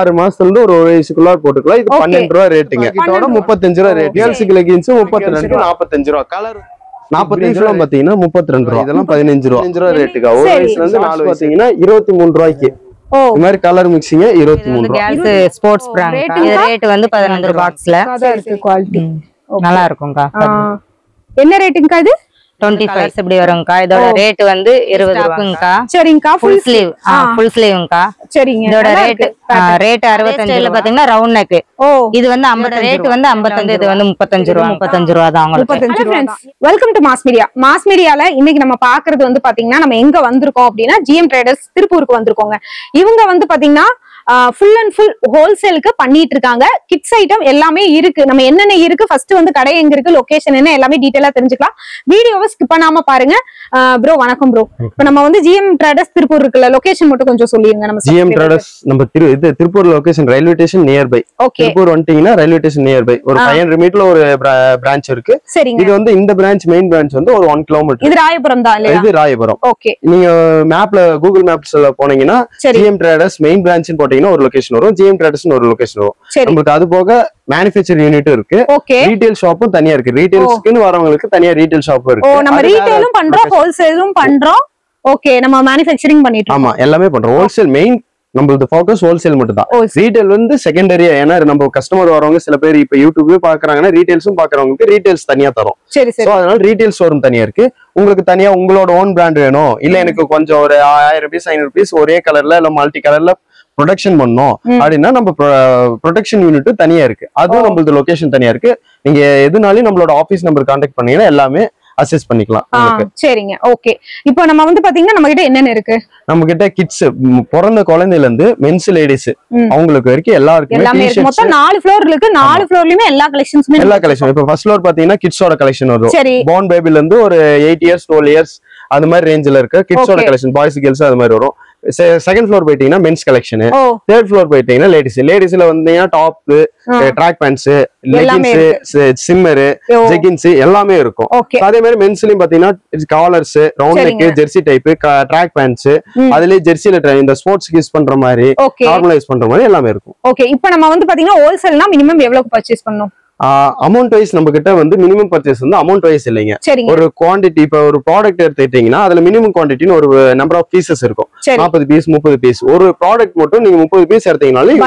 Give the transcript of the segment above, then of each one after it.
6 மாசத்துல இருந்து ஒரு வயசுக்குள்ள போட்டுக்கலாம். இது 12 ரூபாய் ரேட்டுங்க. இதோட 35 ரூபாய் ரேட். கேர்ள்ஸ்க்கு லெகின்ஸ் 32 45 ரூபாய். கலர் 45 ரூபாய் பாத்தீங்கன்னா 32 ரூபாய். இதெல்லாம் 15 ரூபாய் ரேட்டுக்கு. ஒரு வயசுல இருந்து 4 பாத்தீங்கன்னா 23 ரூபாய்க்கு. இந்த மாதிரி கலர் மிக்சிங் 23 ரூபாய். Girls sports brand. இது ரேட் வந்து 15 பாக்ஸ்ல. குவாலிட்டி நல்லா இருக்கும்க்கா. என்ன ரேட்டுங்கக்கா இது? 25 இப்படி வரும்க்கா. இதோட ரேட் வந்து 20 ரூபாய்ங்கா. சரிங்கக்கா. Full sleeve. ஃபுல் ஸ்லீவ்ங்கா. சரிங்க. இதோட ரேட் 65 ல பாத்தீங்கன்னா ரவுண்ட் நெக். இது வந்து 50 ரேட் வந்து 55. இது வந்து 35 ரூபாய். 35 ரூபாய் தான் உங்களுக்கு. 35 ரூபாய். Welcome to mass media. Mass மீடியால இன்னைக்கு நம்ம பாக்குறது வந்து பாத்தீங்கன்னா நம்ம எங்க வந்திருக்கோம் அப்படின்னா GM ட்ரேடர்ஸ் திருப்பூருக்கு வந்திருக்கோங்க. இவங்க வந்து பாத்தீங்கன்னா ஃபுல் அண்ட் ஃபுல் ஹோல்சேலுக்கு பண்ணிட்டு இருக்காங்க. கிட்ஸ் ஐட்டம் எல்லாமே இருக்கு. நம்ம என்னென்ன இருக்கு, ஃபர்ஸ்ட் வந்து கடை எங்க இருக்கு, லொகேஷன் என்ன, எல்லாமே டீடைலா தெரிஞ்சுக்கலாம். வீடியோவை ஸ்கிப் பண்ணாம பாருங்க. ப்ரோ வணக்கம் ப்ரோ. இப்போ நம்ம வந்து GM ட்ரேடர்ஸ் திருப்பூர் இருக்குல்ல, லொகேஷன் மட்டும் கொஞ்சம் சொல்லிருங்க. நம்ம GM ட்ரேடர்ஸ் நம்ம Tiruppur location railway station nearby. Tiruppur வந்துட்டீங்கன்னா ரயில்வே ஸ்டேஷன் நியர்பை ஒரு 500 மீட்டர்ல ஒரு பிரான்ச் இருக்கு. இது வந்து இந்த பிரான்ச் மெயின் பிரான்ச் வந்து ஒரு 1 கிலோமீட்டர். இது ராயபுரம் தான் இல்லையா? இது ராயபுரம். ஓகே. நீங்க மேப்ல கூகுள் மேப்ஸ்ல போனீங்கன்னா GM ட்ரேடர்ஸ் மெயின் பிரான்ச் ஒரு லொகேஷன் வரும். GM ட்ரேடர்ஸ் ஒரு லொகேஷன் வரும். நமக்கு அது போக மேனுஃபேக்சர் யூனிட்டும் இருக்கு. ரீட்டைல் ஷாப்பும் தனியா இருக்கு. ரீட்டைல்ஸ்க்குன்னு வரவங்களுக்கு தனியா ரீட்டைல் ஷாப் இருக்கு. நம்ம ரீட்டைலும் பண்றோம், ஹோல்சேலும் பண்றோம். ஓகே, நம்ம மேனுஃபேக்சரிங் பண்ணிட்டு இருக்கோம். ஆமா, எல்லாமே பண்றோம். ஹோல்சேல் மெயின் நம்மளது ஃபோக்கஸ் ஹோல்சேல் மட்டும் தான். ரீட்டைல் வந்து செகண்டரியா. ஏன்னா நம்ம கஸ்டமர் வரவங்க சில பேர் இப்ப யூடியூப்ல பாக்குறாங்கன்னா ரீட்டைல்ஸும் பாக்குறவங்களுக்கு ரீட்டைல்ஸ் தனியா தரும். அதனால ரீட்டைல் ஷோரூம் தனியா இருக்கு. உங்களுக்கு தனியா உங்களோட ஓன் பிராண்ட் வேணும், இல்ல எனக்கு கொஞ்சம் ஒரு 1000 ரூபாய் 500 ரூபாய் ஒரே கலர்ல இல்ல மல்டி கலர்ல ப்ரொடக்ஷன் பண்ணோம் அப்படின்னா நம்ம ப்ரொடக்ஷன் யூனிட் தனியா இருக்கு. அதுவும் நம்மளது லொகேஷன் தனியா இருக்கு. நீங்க எதுனாலும் நம்மளோட ஆபீஸ் நம்பர் கான்டாக்ட் பண்ணீங்கன்னா எல்லாமே அசஸ் பண்ணிக்கலாம். சரிங்க. ஓகே, இப்போ நம்ம வந்து பாத்தீங்கன்னா நம்ம கிட்ட என்னென்ன இருக்கு? நம்ம கிட்ட கிட்ஸ் பிறந்த குழந்தையில இருந்து மென்ஸ் லேடிஸ் அவங்களுக்கு வரைக்கும் எல்லாருக்குமே மொத்தம் 4 ஃப்ளோர் இருக்கு. 4 ஃப்ளோர்லயுமே எல்லா கலெக்ஷன்ஸுமே எல்லா கலெக்ஷன். இப்போ ஃபர்ஸ்ட் ஃப்ளோர் பாத்தீங்கன்னா கிட்ஸோட கலெக்ஷன் வரும். பார்ன் பேபில இருந்து ஒரு 8 இயர்ஸ் 12 இயர்ஸ் அது மாதிரி ரேஞ்சில இருக்க கிட்ஸோட கலெக்ஷன், பாய்ஸ் கேர்ள்ஸ் அது மாதிரி வரும். செகண்ட் ஃப்ளோர் போயிட்டீங்கன்னா மென்ஸ் கலெக்ஷன். தேர்ட் ஃப்ளோர் போயிட்டீங்கன்னா லேடிஸ்ல வந்தீங்கன்னா top, track pants, leggings, shimmer, jeggings எல்லாமே இருக்கும். அதே மாதிரி மென்ஸ்லயும் பாத்தீங்கன்னா collars, round neck, jersey type, track pants, அதுலயே ஜெர்சில இந்த ஸ்போர்ட்ஸ்க்கு யூஸ் பண்ற மாதிரி, நார்மலைஸ் பண்ற மாதிரி எல்லாமே இருக்கும். ஓகே, இப்போ நம்ம வந்து பாத்தீங்கன்னா ஹோல்சேல்னா மினிமம் எவ்வளவு பர்ச்சேஸ் பண்ணனும்? அமௌண்ட் வைஸ் நம்ம கிட்ட வந்து மினிமம் பர்ச்சேஸ் வந்து அமௌண்ட் வைஸ் இல்லைங்க. ஒரு குவாண்டிட்டி இப்ப ஒரு ப்ராடக்ட் எடுத்துக்கிட்டீங்கன்னா அதுல மினிமம் குவாண்டிட்டின்னு ஒரு நம்பர் ஆஃப் பீசஸ் இருக்கும். 40 பீஸ் 30 பீஸ். ஒரு ப்ராடக்ட் மட்டும் நீங்க 30 பீஸ் எடுத்தீங்கனாலும்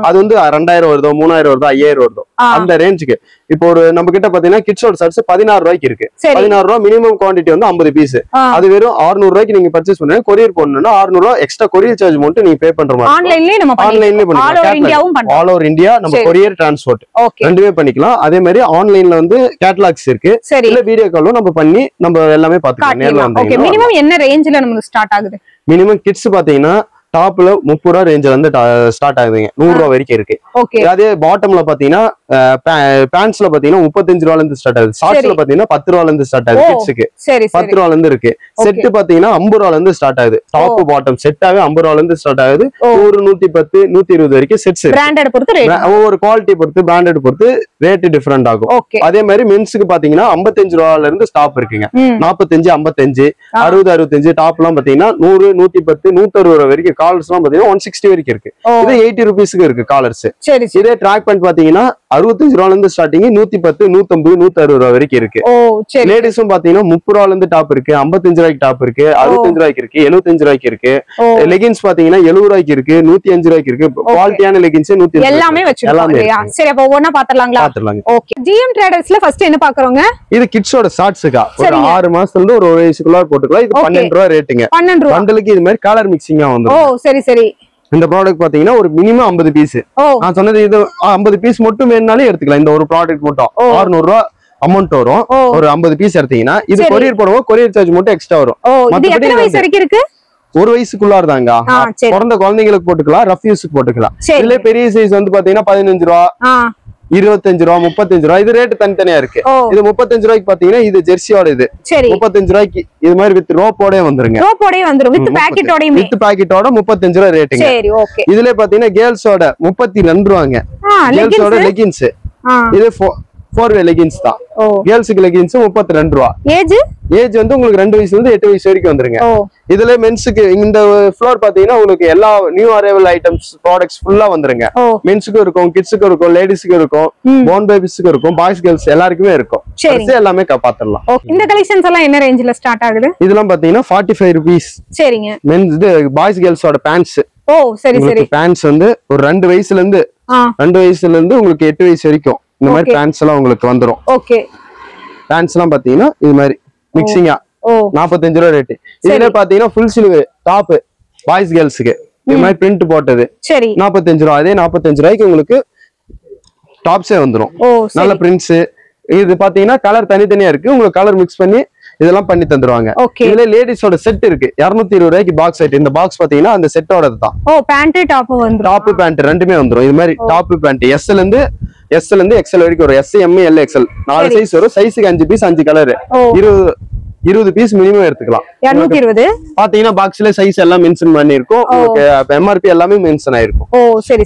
அது வந்து 2000 வருதோ 3000 வருதோ 5000 வருதோ அந்த ரேஞ்சுக்கு. இப்போ ஒரு நம்ம கிட்ட பாத்தீங்கன்னா கிட்ஸோட ஷர்ட்ஸ் 16 ரூபாய்க்கு இருக்கு. 16 ரூபாய் மினிமம் குவாண்டிட்டி வந்து 50 பீஸ். அது வெறும் 600 ரூபாய்க்கு நீங்க பர்ச்சேஸ் பண்ணுங்க. கொரியர் பண்ணனும்னா 600 ரூபாய் எக்ஸ்ட்ரா கொரியர் சார்ஜ் மட்டும் நீங்க பே பண்ற மாதிரி. ஆன்லைன்லயே பண்ணிக்கலாம். ஆல் ஓவர் இந்தியா நம்ம கொரியர் டிரான்ஸ்போர்ட் ரெண்டுமே பண்ணிக்கலாம். அதே மாதிரி ஆன்லைன்ல வந்து கேட்டலாக்ஸ் இருக்கு. இல்ல வீடியோ காலும் நம்ம பண்ணி நம்ம எல்லாமே பாத்துக்கலாம். நேர்ல வந்து மினிமம் என்ன ரேஞ்சில நமக்கு ஸ்டார்ட் ஆகுது? மினிமம் கிட்ஸ் பாத்தீங்கன்னா டாப்ல 30 ரூபாய் ரேஞ்சில இருந்து ஸ்டார்ட் ஆகுதுங்க. 100 ரூபாய் வரைக்கும் இருக்கு. அதே பாட்டம்ல பாத்தீங்கன்னா பேண்ட்ஸ்ல பாத்தீங்கன்னா 35 ரூபாயில இருந்து ஸ்டார்ட் ஆகுது. ஷார்ட்ஸ்ல பாத்தீங்கன்னா 10 ரூபாயில இருந்து ஸ்டார்ட் ஆகுது. கிட்ஸ்க்கு 10 ரூபாயில இருந்து இருக்கு. செட் பாத்தீங்கன்னா 50 ரூபாயில இருந்து ஸ்டார்ட் ஆகுது. டாப் பாட்டம் செட்டாவே 50 ரூபாயில இருந்து ஸ்டார்ட் ஆகுது. 100 110 120 வரைக்கும் செட்ஸ் இருக்கு. பிராண்டட் பொறுத்து ரேட், ஒவ்வொரு குவாலிட்டி பொறுத்து பிராண்டட் பொறுத்து ரேட் டிஃபரெண்ட் ஆகும். அதே மாதிரி மென்ஸ்க்கு பாத்தீங்கன்னா 55 ரூபாயில இருந்து ஸ்டாப் இருக்குங்க. 45 55 60 65 டாப் எல்லாம் பாத்தீங்கன்னா 100 110 160 ரூபாய் வரைக்கும். காலர்ஸ் எல்லாம் பாத்தீங்கன்னா 160 வரைக்கும் இருக்கு. இது 80 ரூபீஸ்க்கு இருக்கு காலர்ஸ். இதே ட்ராக் பேண்ட் பாத்தீங்கன்னா 65 ரூபாயில இருந்து ஸ்டார்டிங் 110 150 160 ரூபாய் வரைக்கும் இருக்கு. லேடிஸும் பாத்தீங்கன்னா 30 ரூபாயில இருந்து டாப் இருக்கு, 55 ரூபாய்க்கு டாப் இருக்கு, 65 ரூபாய்க்கு இருக்கு, 75 ரூபாய்க்கு இருக்கு. லெகின்ஸ் பாத்தீங்கன்னா 70 ரூபாய்க்கு இருக்கு, 105 ரூபாய்க்கு இருக்கு. குவாலிட்டியான லெகின்ஸ் 105 எல்லாமே வச்சிருக்கோம். சரி, அப்ப ஒண்ணா பாத்தறலாங்களா? ஓகே, GM ட்ரேடர்ஸ்ல ஃபர்ஸ்ட் என்ன பாக்குறோங்க? இது கிட்ஸோட ஷார்ட்ஸ்க்கா. ஒரு 6 மாசத்துல இருந்து ஒரு வயசுக்குள்ள போட்டுக்கலாம். இது 12 ரூபாய் ரேட்டுங்க. 12 ரூபாய் பண்டலுக்கு இது மாதிரி கலர் மிக்சிங்கா வந்துரும். சரி சரி. இந்த ப்ராடக்ட் பாத்தீங்கன்னா ஒரு மினிமம் 50 பீஸ். நான் சொன்னது இது 50 பீஸ் மட்டும் வேணும்னாலே எடுத்துக்கலாம். இந்த ஒரு ப்ராடக்ட் மட்டும் 600 ரூபாய் அமௌண்ட் வரும். ஒரு 50 பீஸ் எடுத்தீங்கன்னா இது கொரியர் போடுவோம். கொரியர் சார்ஜ் மட்டும் எக்ஸ்ட்ரா வரும். எத்தனை வயசு வரைக்கும் இருக்கு? ஒரு வயசுக்குள்ள இருந்தாங்க. பிறந்த குழந்தைங்களுக்கு போட்டுக்கலாம், ரஃப் யூஸ்க்கு போட்டுக்கலாம். இதுல பெரிய சைஸ் வந்து பாத்தீங்கன்னா 15 ரூபாய் 25 ரூபாய் 35 ரூபாய். இது ரேட் தனித்தனியா இருக்கு. இது 35 ரூபாய்க்கு பாத்தீங்கன்னா இது ஜெர்சியோட. இது 35 ரூபாய்க்கு இது மாதிரி வித் ரோப்போட வந்துருங்க. வித் பாக்கெட்டோட 35 ரூபாய் ரேட்டுங்க. இதுல பாத்தீங்கன்னா கேர்ள்ஸோட 32 ரூபாங்க. கேர்ள்ஸோட லெகின்ஸ் இது 4 லெகின்ஸ் தான். கேர்ள்ஸுக்கு லெகின்ஸ் 32 ரூபா. ஏஜ் வந்து உங்களுக்கு 2 வயசுல இருந்து 8 வயசு வரைக்கும் வந்துருங்க. இதுல மென்ஸுக்கு இந்த ஃப்ளோர் பாத்தீங்கன்னா உங்களுக்கு எல்லா நியூ அரைவல் ஐட்டம்ஸ் ப்ராடக்ட்ஸ் ஃபுல்லா வந்துருங்க. மென்ஸுக்கும் இருக்கும், கிட்ஸுக்கும் இருக்கும், லேடிஸ்க்கும் இருக்கும், போர்ன் பேபிஸ்க்கும் இருக்கும், பாய்ஸ் கேர்ள்ஸ் எல்லாருக்குமே இருக்கும். எல்லாமே பாத்துடலாம். இந்த கலெக்ஷன்ஸ் எல்லாம் என்ன ரேஞ்சில ஸ்டார்ட் ஆகுது? இதெல்லாம் பாத்தீங்கன்னா 45 rupees. சரிங்க. மென்ஸ் இது பாய்ஸ் கேர்ள்ஸோட பேண்ட்ஸ். சரி சரி. பேண்ட்ஸ் வந்து ஒரு 2 வயசுல இருந்து உங்களுக்கு 8 வயசு வரைக்கும் இந்த மாதிரி பேண்ட்ஸ் எல்லாம் உங்களுக்கு வந்துரும். ஓகே. பேண்ட்ஸ் எல்லாம் பாத்தீங்கன்னா இது மாதிரி மிக்சிங்கா 45 ரூபா ரேட். இதுல பாத்தீங்கன்னா ஃபுல் ஸ்லீவ் டாப் பாய்ஸ் கேர்ள்ஸ்க்கு இது மாதிரி பிரிண்ட் போட்டது 45 ரூபா. அதே 45 ரூபாய்க்கு உங்களுக்கு டாப்ஸே வந்துரும். நல்ல பிரிண்ட்ஸ். இது பாத்தீங்கன்னா கலர் தனித்தனியா இருக்கு, உங்களுக்கு கலர் மிக்ஸ் பண்ணி இதெல்லாம் பண்ணி தந்துருவாங்க. இதுல லேடிஸோட செட் இருக்கு 220 ரூபாய்க்கு பாக்ஸ் செட். இந்த பாக்ஸ் பாத்தீங்கன்னா அந்த செட்டோட தான். பேண்ட் டாப் வந்துரும். டாப் பேண்ட் ரெண்டுமே வந்துரும். இது மாதிரி டாப் பேண்ட் எஸ்ல இருந்து எக்ஸ்எல் வரைக்கும் வரும். S M L XL 4 size வரும். சைஸுக்கு 5 பீஸ் 5 கலர் 20 பீஸ் மினிமம் எடுத்துக்கலாம். 220 பாத்தீங்கன்னா பாக்ஸ்ல சைஸ் எல்லாம் மென்ஷன் பண்ணிருக்கும். உங்களுக்கு எம்ஆர்பி எல்லாமே மென்ஷன் ஆயிருக்கும்.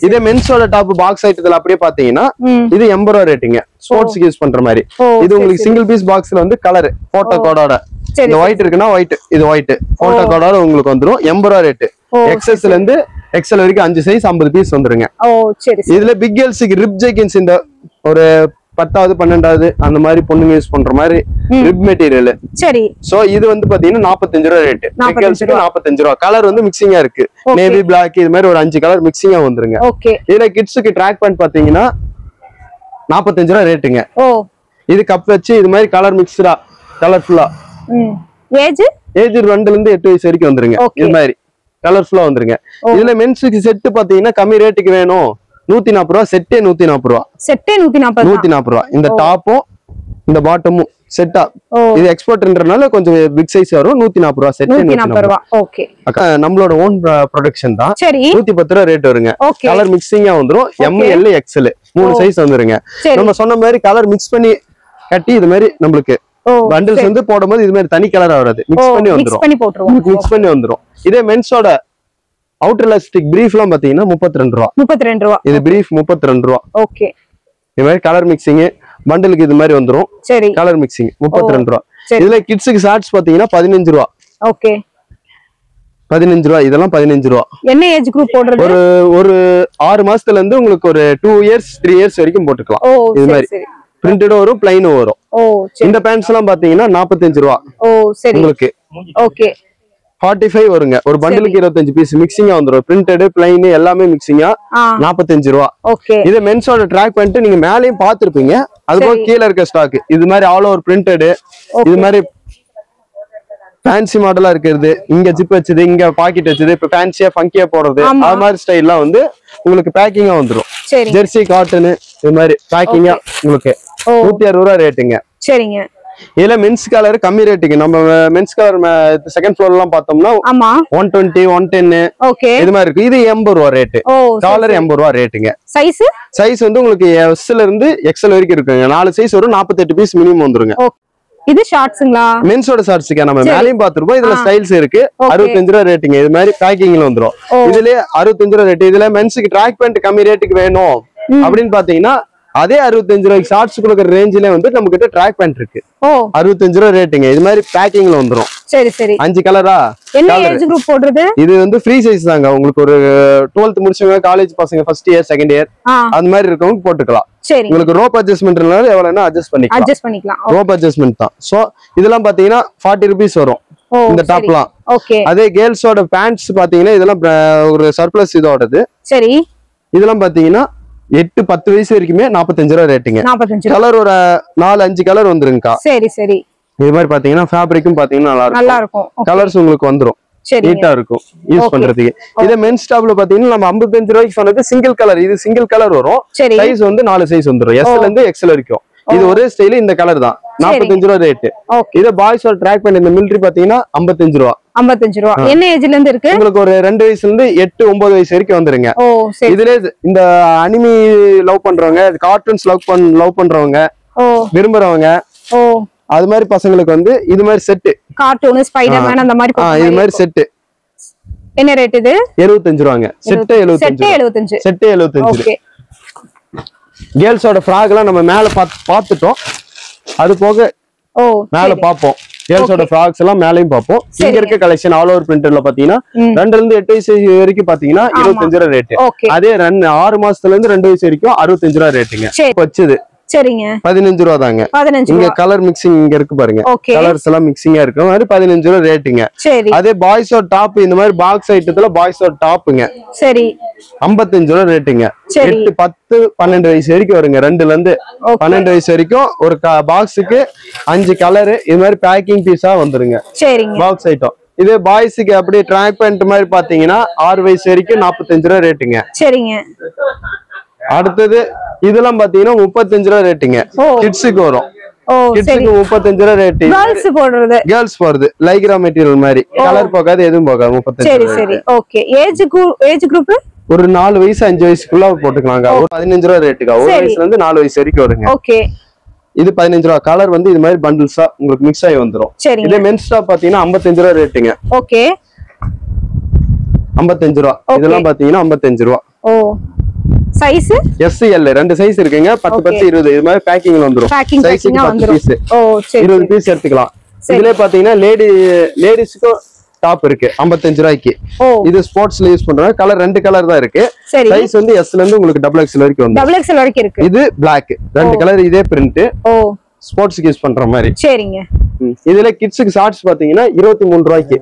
இதே மென்ஸோட டாப் பாக்ஸ் ஐட்டத்துல அப்படியே பாத்தீங்கன்னா இது 80 ரூபா ரேட்டுங்க. ஸ்போர்ட்ஸ்க்கு யூஸ் பண்ற மாதிரி. இது உங்களுக்கு சிங்கிள் பீஸ் பாக்ஸ்ல வந்து கலர் போட்டோ கோடோட இந்த ஒயிட் இருக்குன்னா ஒயிட், இது ஒயிட் போட்டோ கோடோட உங்களுக்கு வந்துரும். 80 ரூபா ரேட்டு. எக்ஸ்எஸ்ல இருந்து எக்ஸ்எல் வரைக்கும் 5 சைஸ் 50 பீஸ் வந்துருங்க. இதுல பிக் கேர்ள்ஸுக்கு ரிப் ஜெகின்ஸ் இந்த ஒரு 10வது 12வது அந்த மாதிரி பொண்ணுங்க யூஸ் பண்ற மாதிரி ரிப் மெட்டீரியல். சரி. சோ இது வந்து பாத்தீங்கன்னா 45 ரூபா ரேட். பிக் கேர்ள்ஸ்க்கு 45 ரூபா. கலர் வந்து மிக்சிங்கா இருக்கு. நேவி பிளாக் இது மாதிரி ஒரு 5 கலர் மிக்சிங்கா வந்துருங்க. இதுல கிட்ஸுக்கு ட்ராக் பேண்ட் பாத்தீங்கன்னா 45 ரூபா ரேட்டுங்க. இது கப் வச்சு இது மாதிரி கலர் மிக்ஸ்டா கலர்ஃபுல்லா. ஏஜ் 2 இருந்து 8 வயசு வரைக்கும் வந்துருங்க. இது மாதிரி கலர்ஃபுல்லா வந்துருங்க. இதுல மென்ஸுக்கு செட் பாத்தீங்கன்னா கம்மி ரேட்டுக்கு வேணும் 140 ரூபா. செட்டே 140 ரூபா. செட்டே 140 ரூபா. இந்த டாப்பும் இந்த பாட்டமும் செட்டா. இது எக்ஸ்போர்ட்ன்றனால கொஞ்சம் பிக் சைஸ் வரும். 140 ரூபா. செட்டே 140 ரூபா. ஓகே. நம்மளோட ஓன் ப்ரொடக்ஷன் தான். 110 ரூபா ரேட் வருங்க. கலர் மிக்சிங்கா வந்துரும். எம் எல் எக்ஸ்எல் 3 சைஸ் வந்துருங்க. நம்ம சொன்ன மாதிரி கலர் மிக்ஸ் பண்ணி கட்டி இது மாதிரி நம்மளுக்கு பண்டில்ஸ் வந்து போடும்போது இது மாதிரி தனி கலரா வராது. மிக்ஸ் பண்ணி வந்துரும். இதே மென்ஸோட அவுட்டர் எலாஸ்டிக் பிரீஃப் எல்லாம் பாத்தீங்கன்னா 32 ரூபா. இது பிரீஃப் 32 ரூபா. ஓகே. இது மாதிரி கலர் மிக்சிங் பண்டிலுக்கு இது மாதிரி வந்துரும். கலர் மிக்சிங் 32 ரூபா. இதுல கிட்ஸுக்கு ஷார்ட்ஸ் பாத்தீங்கன்னா 15 ரூபா. ஓகே. 15 ரூபா. இதெல்லாம் 15 ரூபா. என்ன ஏஜ் குரூப் போடுறது? ஒரு 6 மாசத்துல இருந்து உங்களுக்கு ஒரு 2 இயர்ஸ் 3 இயர்ஸ் வரைக்கும் போட்டுக்கலாம். இது மாதிரி பிரிண்டடும் வரும், பிளைனும் வரும். இந்த பேண்ட்ஸ் எல்லாம் பாத்தீங்கன்னா 45 ரூபா. உங்களுக்கு 45 வருங்க. ஒரு பண்டிலுக்கு 25 பீஸ் மிக்சிங்கா வந்துரும். பிரிண்டட் பிளைன் எல்லாமே மிக்சிங்கா 45 ரூபா. இது மென்ஸோட ட்ராக் பேண்ட் நீங்க மேலயும் பாத்துருப்பீங்க. அதுபோக கீழே இருக்க ஸ்டாக் இது மாதிரி ஆல் ஓவர் பிரிண்டட் இது மாதிரி ஃபேன்சி மாடலா இருக்கிறது. இங்க ஜிப் வச்சது, இங்க பாக்கெட் வச்சது, இப்ப ஃபேன்சியா ஃபங்கியா போடுறது அது மாதிரி ஸ்டைல்லாம் வந்து உங்களுக்கு பேக்கிங்கா வந்துரும். ஜெர்சி காட்டன் இது மாதிரி பேக்கிங்கா உங்களுக்கு 160 ரூபா ரேட்டுங்க. சரிங்க. இதுல மென்ஸ் கலர் கம்மி ரேட்டுங்க. நம்ம மென்ஸ் கலர் செகண்ட் ஃப்ளோர் எல்லாம் பார்த்தோம்னா 120 110 இது மாதிரி இருக்கு. இது 80 ரூபா ரேட்டு. டாலர் 80 ரூபா ரேட்டுங்க. சைஸ் வந்து உங்களுக்கு எஸ்ல இருந்து எக்ஸ்எல் வரைக்கும் இருக்குங்க. 4 சைஸ் வரும். 48 பீஸ் மினிமம் வந்துருங்க. இது ஷார்ட்ஸ்ங்களா? மென்ஸோட ஷார்ட்ஸ்க்கு நம்ம மேலயும் பாத்துருப்போம். இதுல ஸ்டைல்ஸ் இருக்கு. 65 ரூபா ரேட்டுங்க. இது மாதிரி பேக்கிங்ல வந்துரும். இதுல 65 ரூபா ரேட். இதுல மென்ஸுக்கு ட்ராக் பேண்ட் கம்மி ரேட்டுக்கு வேணும் அப்படின்னு பாத்தீங்கன்னா அதே 65 ரூபாய்க்கு ஷார்ட்ஸ் கொடுக்குற ரேஞ்சில வந்து நம்ம கிட்ட ட்ராக் பேண்ட் இருக்கு. 65 ரூபா ரேட்டுங்க. இது மாதிரி பேக்கிங்ல வந்துரும். சரி சரி. 5 கலரா. என்ன ஏஜ் குரூப் போடுறது? இது வந்து ஃப்ரீ சைஸ் தாங்க. உங்களுக்கு ஒரு 12th முடிச்சவங்க, காலேஜ் பசங்க, ஃபர்ஸ்ட் இயர் செகண்ட் இயர் அந்த மாதிரி இருக்கவங்க போட்டுக்கலாம். உங்களுக்கு ரோப் அட்ஜஸ்ட்மெண்ட்னால எவ்வளவுனா அட்ஜஸ்ட் பண்ணிக்கலாம். ரோப் அட்ஜஸ்ட்மெண்ட் தான். சோ இதெல்லாம் பாத்தீங்கன்னா 40 rupees வரும் இந்த டாப்லாம். அதே கேர்ள்ஸோட பேண்ட்ஸ் பாத்தீங்கன்னா இதெல்லாம் ஒரு சர்ப்ளஸ் இதோடது. சரி. இதெல்லாம் பாத்தீங்கன்னா 8-10 வயசு வரைக்குமே 45 ரூபா ரேட்டுங்க. கலர் ஒரு 4-5 கலர் வந்துருங்கக்கா. சரி சரி. இது மாதிரி பாத்தீங்கன்னா ஃபேப்ரிக்கும் பாத்தீங்கன்னா நல்லா இருக்கும். கலர்ஸ் உங்களுக்கு வந்துரும். நீட்டா இருக்கும் யூஸ் பண்றதுக்கு. இதே மென்ஸ் டாப்ல பாத்தீங்கன்னா நம்ம 55 ரூபாய்க்கு சொன்னது சிங்கிள் கலர். இது சிங்கிள் கலர் வரும். சைஸ் வந்து 4 சைஸ் வந்துரும். எஸ்ல இருந்து எக்ஸ்எல் வரைக்கும். இது ஒரே ஸ்டைல். இந்த கலர் தான் 45 ரூபா ரேட். இது பாய்ஸோட ட்ராக் பேண்ட் இந்த மிலிட்டரி பாத்தீங்கன்னா 55 ரூபா. 55 ரூபா. என்ன ஏஜ்ல இருந்து இருக்கு? உங்களுக்கு ஒரு 2 வயசுல இருந்து 8-9 வயசு வரைக்கும் வந்துருங்க. இதுல இந்த அனிமி லவ் பண்றவங்க, கார்ட்டூன்ஸ் லவ் பண்றவங்க, விரும்புறவங்க அது மாதிரி பசங்களுக்கு வந்து இது மாதிரி செட் கார்ட்டூன் ஸ்பைடர்மேன் அந்த மாதிரி இது மாதிரி செட். என்ன ரேட் இது? 75 ரூபாங்க. செட் 75. செட் 75. ஓகே. கேர்ள்ஸோட ஃப்ராக் எல்லாம் நம்ம மேல பாத்துட்டோம். அது போக மேல பாப்போம். கேர்ள்ஸோட ஃப்ராக்ஸ் எல்லாம் மேலயும் பாப்போம். இங்க இருக்க கலெக்ஷன் ஆல் ஓவர் பிரிண்டர்ல பாத்தீங்கன்னா 2 ல இருந்து 8 வயசு வரைக்கும் பாத்தீங்கன்னா 25 ரூபாய் ரேட். அதே 6 மாசத்துல இருந்து 2 வயசு வரைக்கும் 65 ரூபாய் ரேட்டுங்க. வச்சது சரிங்க 15 ரூபா தாங்க. இங்க கலர் மிக்சிங் இங்க இருக்கு பாருங்க. கலர்ஸ் எல்லாம் மிக்சிங்கா இருக்கு. அது 15 ரூபா ரேட்டுங்க. அதே பாய்ஸோட டாப் இந்த மாதிரி பாக்ஸ் ஐட்டத்துல பாய்ஸோட டாப்புங்க சரி 55 ரூபா ரேட்டுங்க. 8 10 12 வயசு வரைக்கும் வருங்க. 2 ல இருந்து 12 வயசு வரைக்கும் ஒரு பாக்ஸுக்கு 5 கலர் இது மாதிரி பேக்கிங் பீஸா வந்துருங்க. Box item. இதே பாய்ஸுக்கு அப்படியே ட்ராக் பேண்ட் மாதிரி பாத்தீங்கன்னா 6 வயசு வரைக்கும் 45 ரூபா ரேட்டுங்க. சரிங்க. அடுத்தது இதெல்லாம் பாத்தீங்கன்னா 35 ரூபாய் ரேட்டுங்க. கிட்ஸுக்கு வரும். கிட்ஸுக்கு 35 ரூபாய் ரேட். கேர்ள்ஸ் போடுறது கேர்ள்ஸ் போடுறது லைக்ரா மெட்டீரியல் மாதிரி கலர் போகாது எதுவும் போகாது 35. சரி சரி ஓகே. ஏஜ் குரூப் ஒரு 4 வயசு 5 வயசுக்குள்ள போட்டுக்கலாங்க. ஒரு 15 ரூபாய் ரேட்டுங்க. ஒரு வயசுல இருந்து 4 வயசு வரைக்கும் வருங்க. ஓகே. இது 15 ரூபாய். கலர் வந்து இது மாதிரி பண்டில்ஸா உங்களுக்கு மிக்ஸ் ஆகி வந்துரும். இதே மென்ஸ் டாப் பாத்தீங்கன்னா 55 ரூபாய் ரேட்டுங்க. ஓகே 55 ரூபாய். இதெல்லாம் பாத்தீங்கன்னா 55 ரூபாய். ஓ சைஸ் எஸ் எல் 2 சைஸ் இருக்குங்க. 10 10 20 இது மாதிரி பேக்கிங்ல வந்துரும். சைஸ்க்கு 10 பீஸ். ஓ சரி 20 பீஸ் எடுத்துக்கலாம். இதுல பாத்தீங்கன்னா லேடிஸ்க்கு டாப் இருக்கு 55 ரூபாய்க்கு. இது ஸ்போர்ட்ஸ்ல யூஸ் பண்றாங்க. கலர் 2 கலர் தான் இருக்கு. சைஸ் வந்து எஸ் ல இருந்து உங்களுக்கு டபுள் எக்ஸ்எல் வரைக்கும் வந்து டபுள் எக்ஸ்எல் வரைக்கும் இருக்கு. இது Black 2 கலர் இதே பிரிண்ட். ஓ ஸ்போர்ட்ஸ்க்கு யூஸ் பண்ற மாதிரி. சரிங்க. இதுல கிட்ஸ்க்கு ஷார்ட்ஸ் பாத்தீங்கன்னா 23 ரூபாய்க்கு.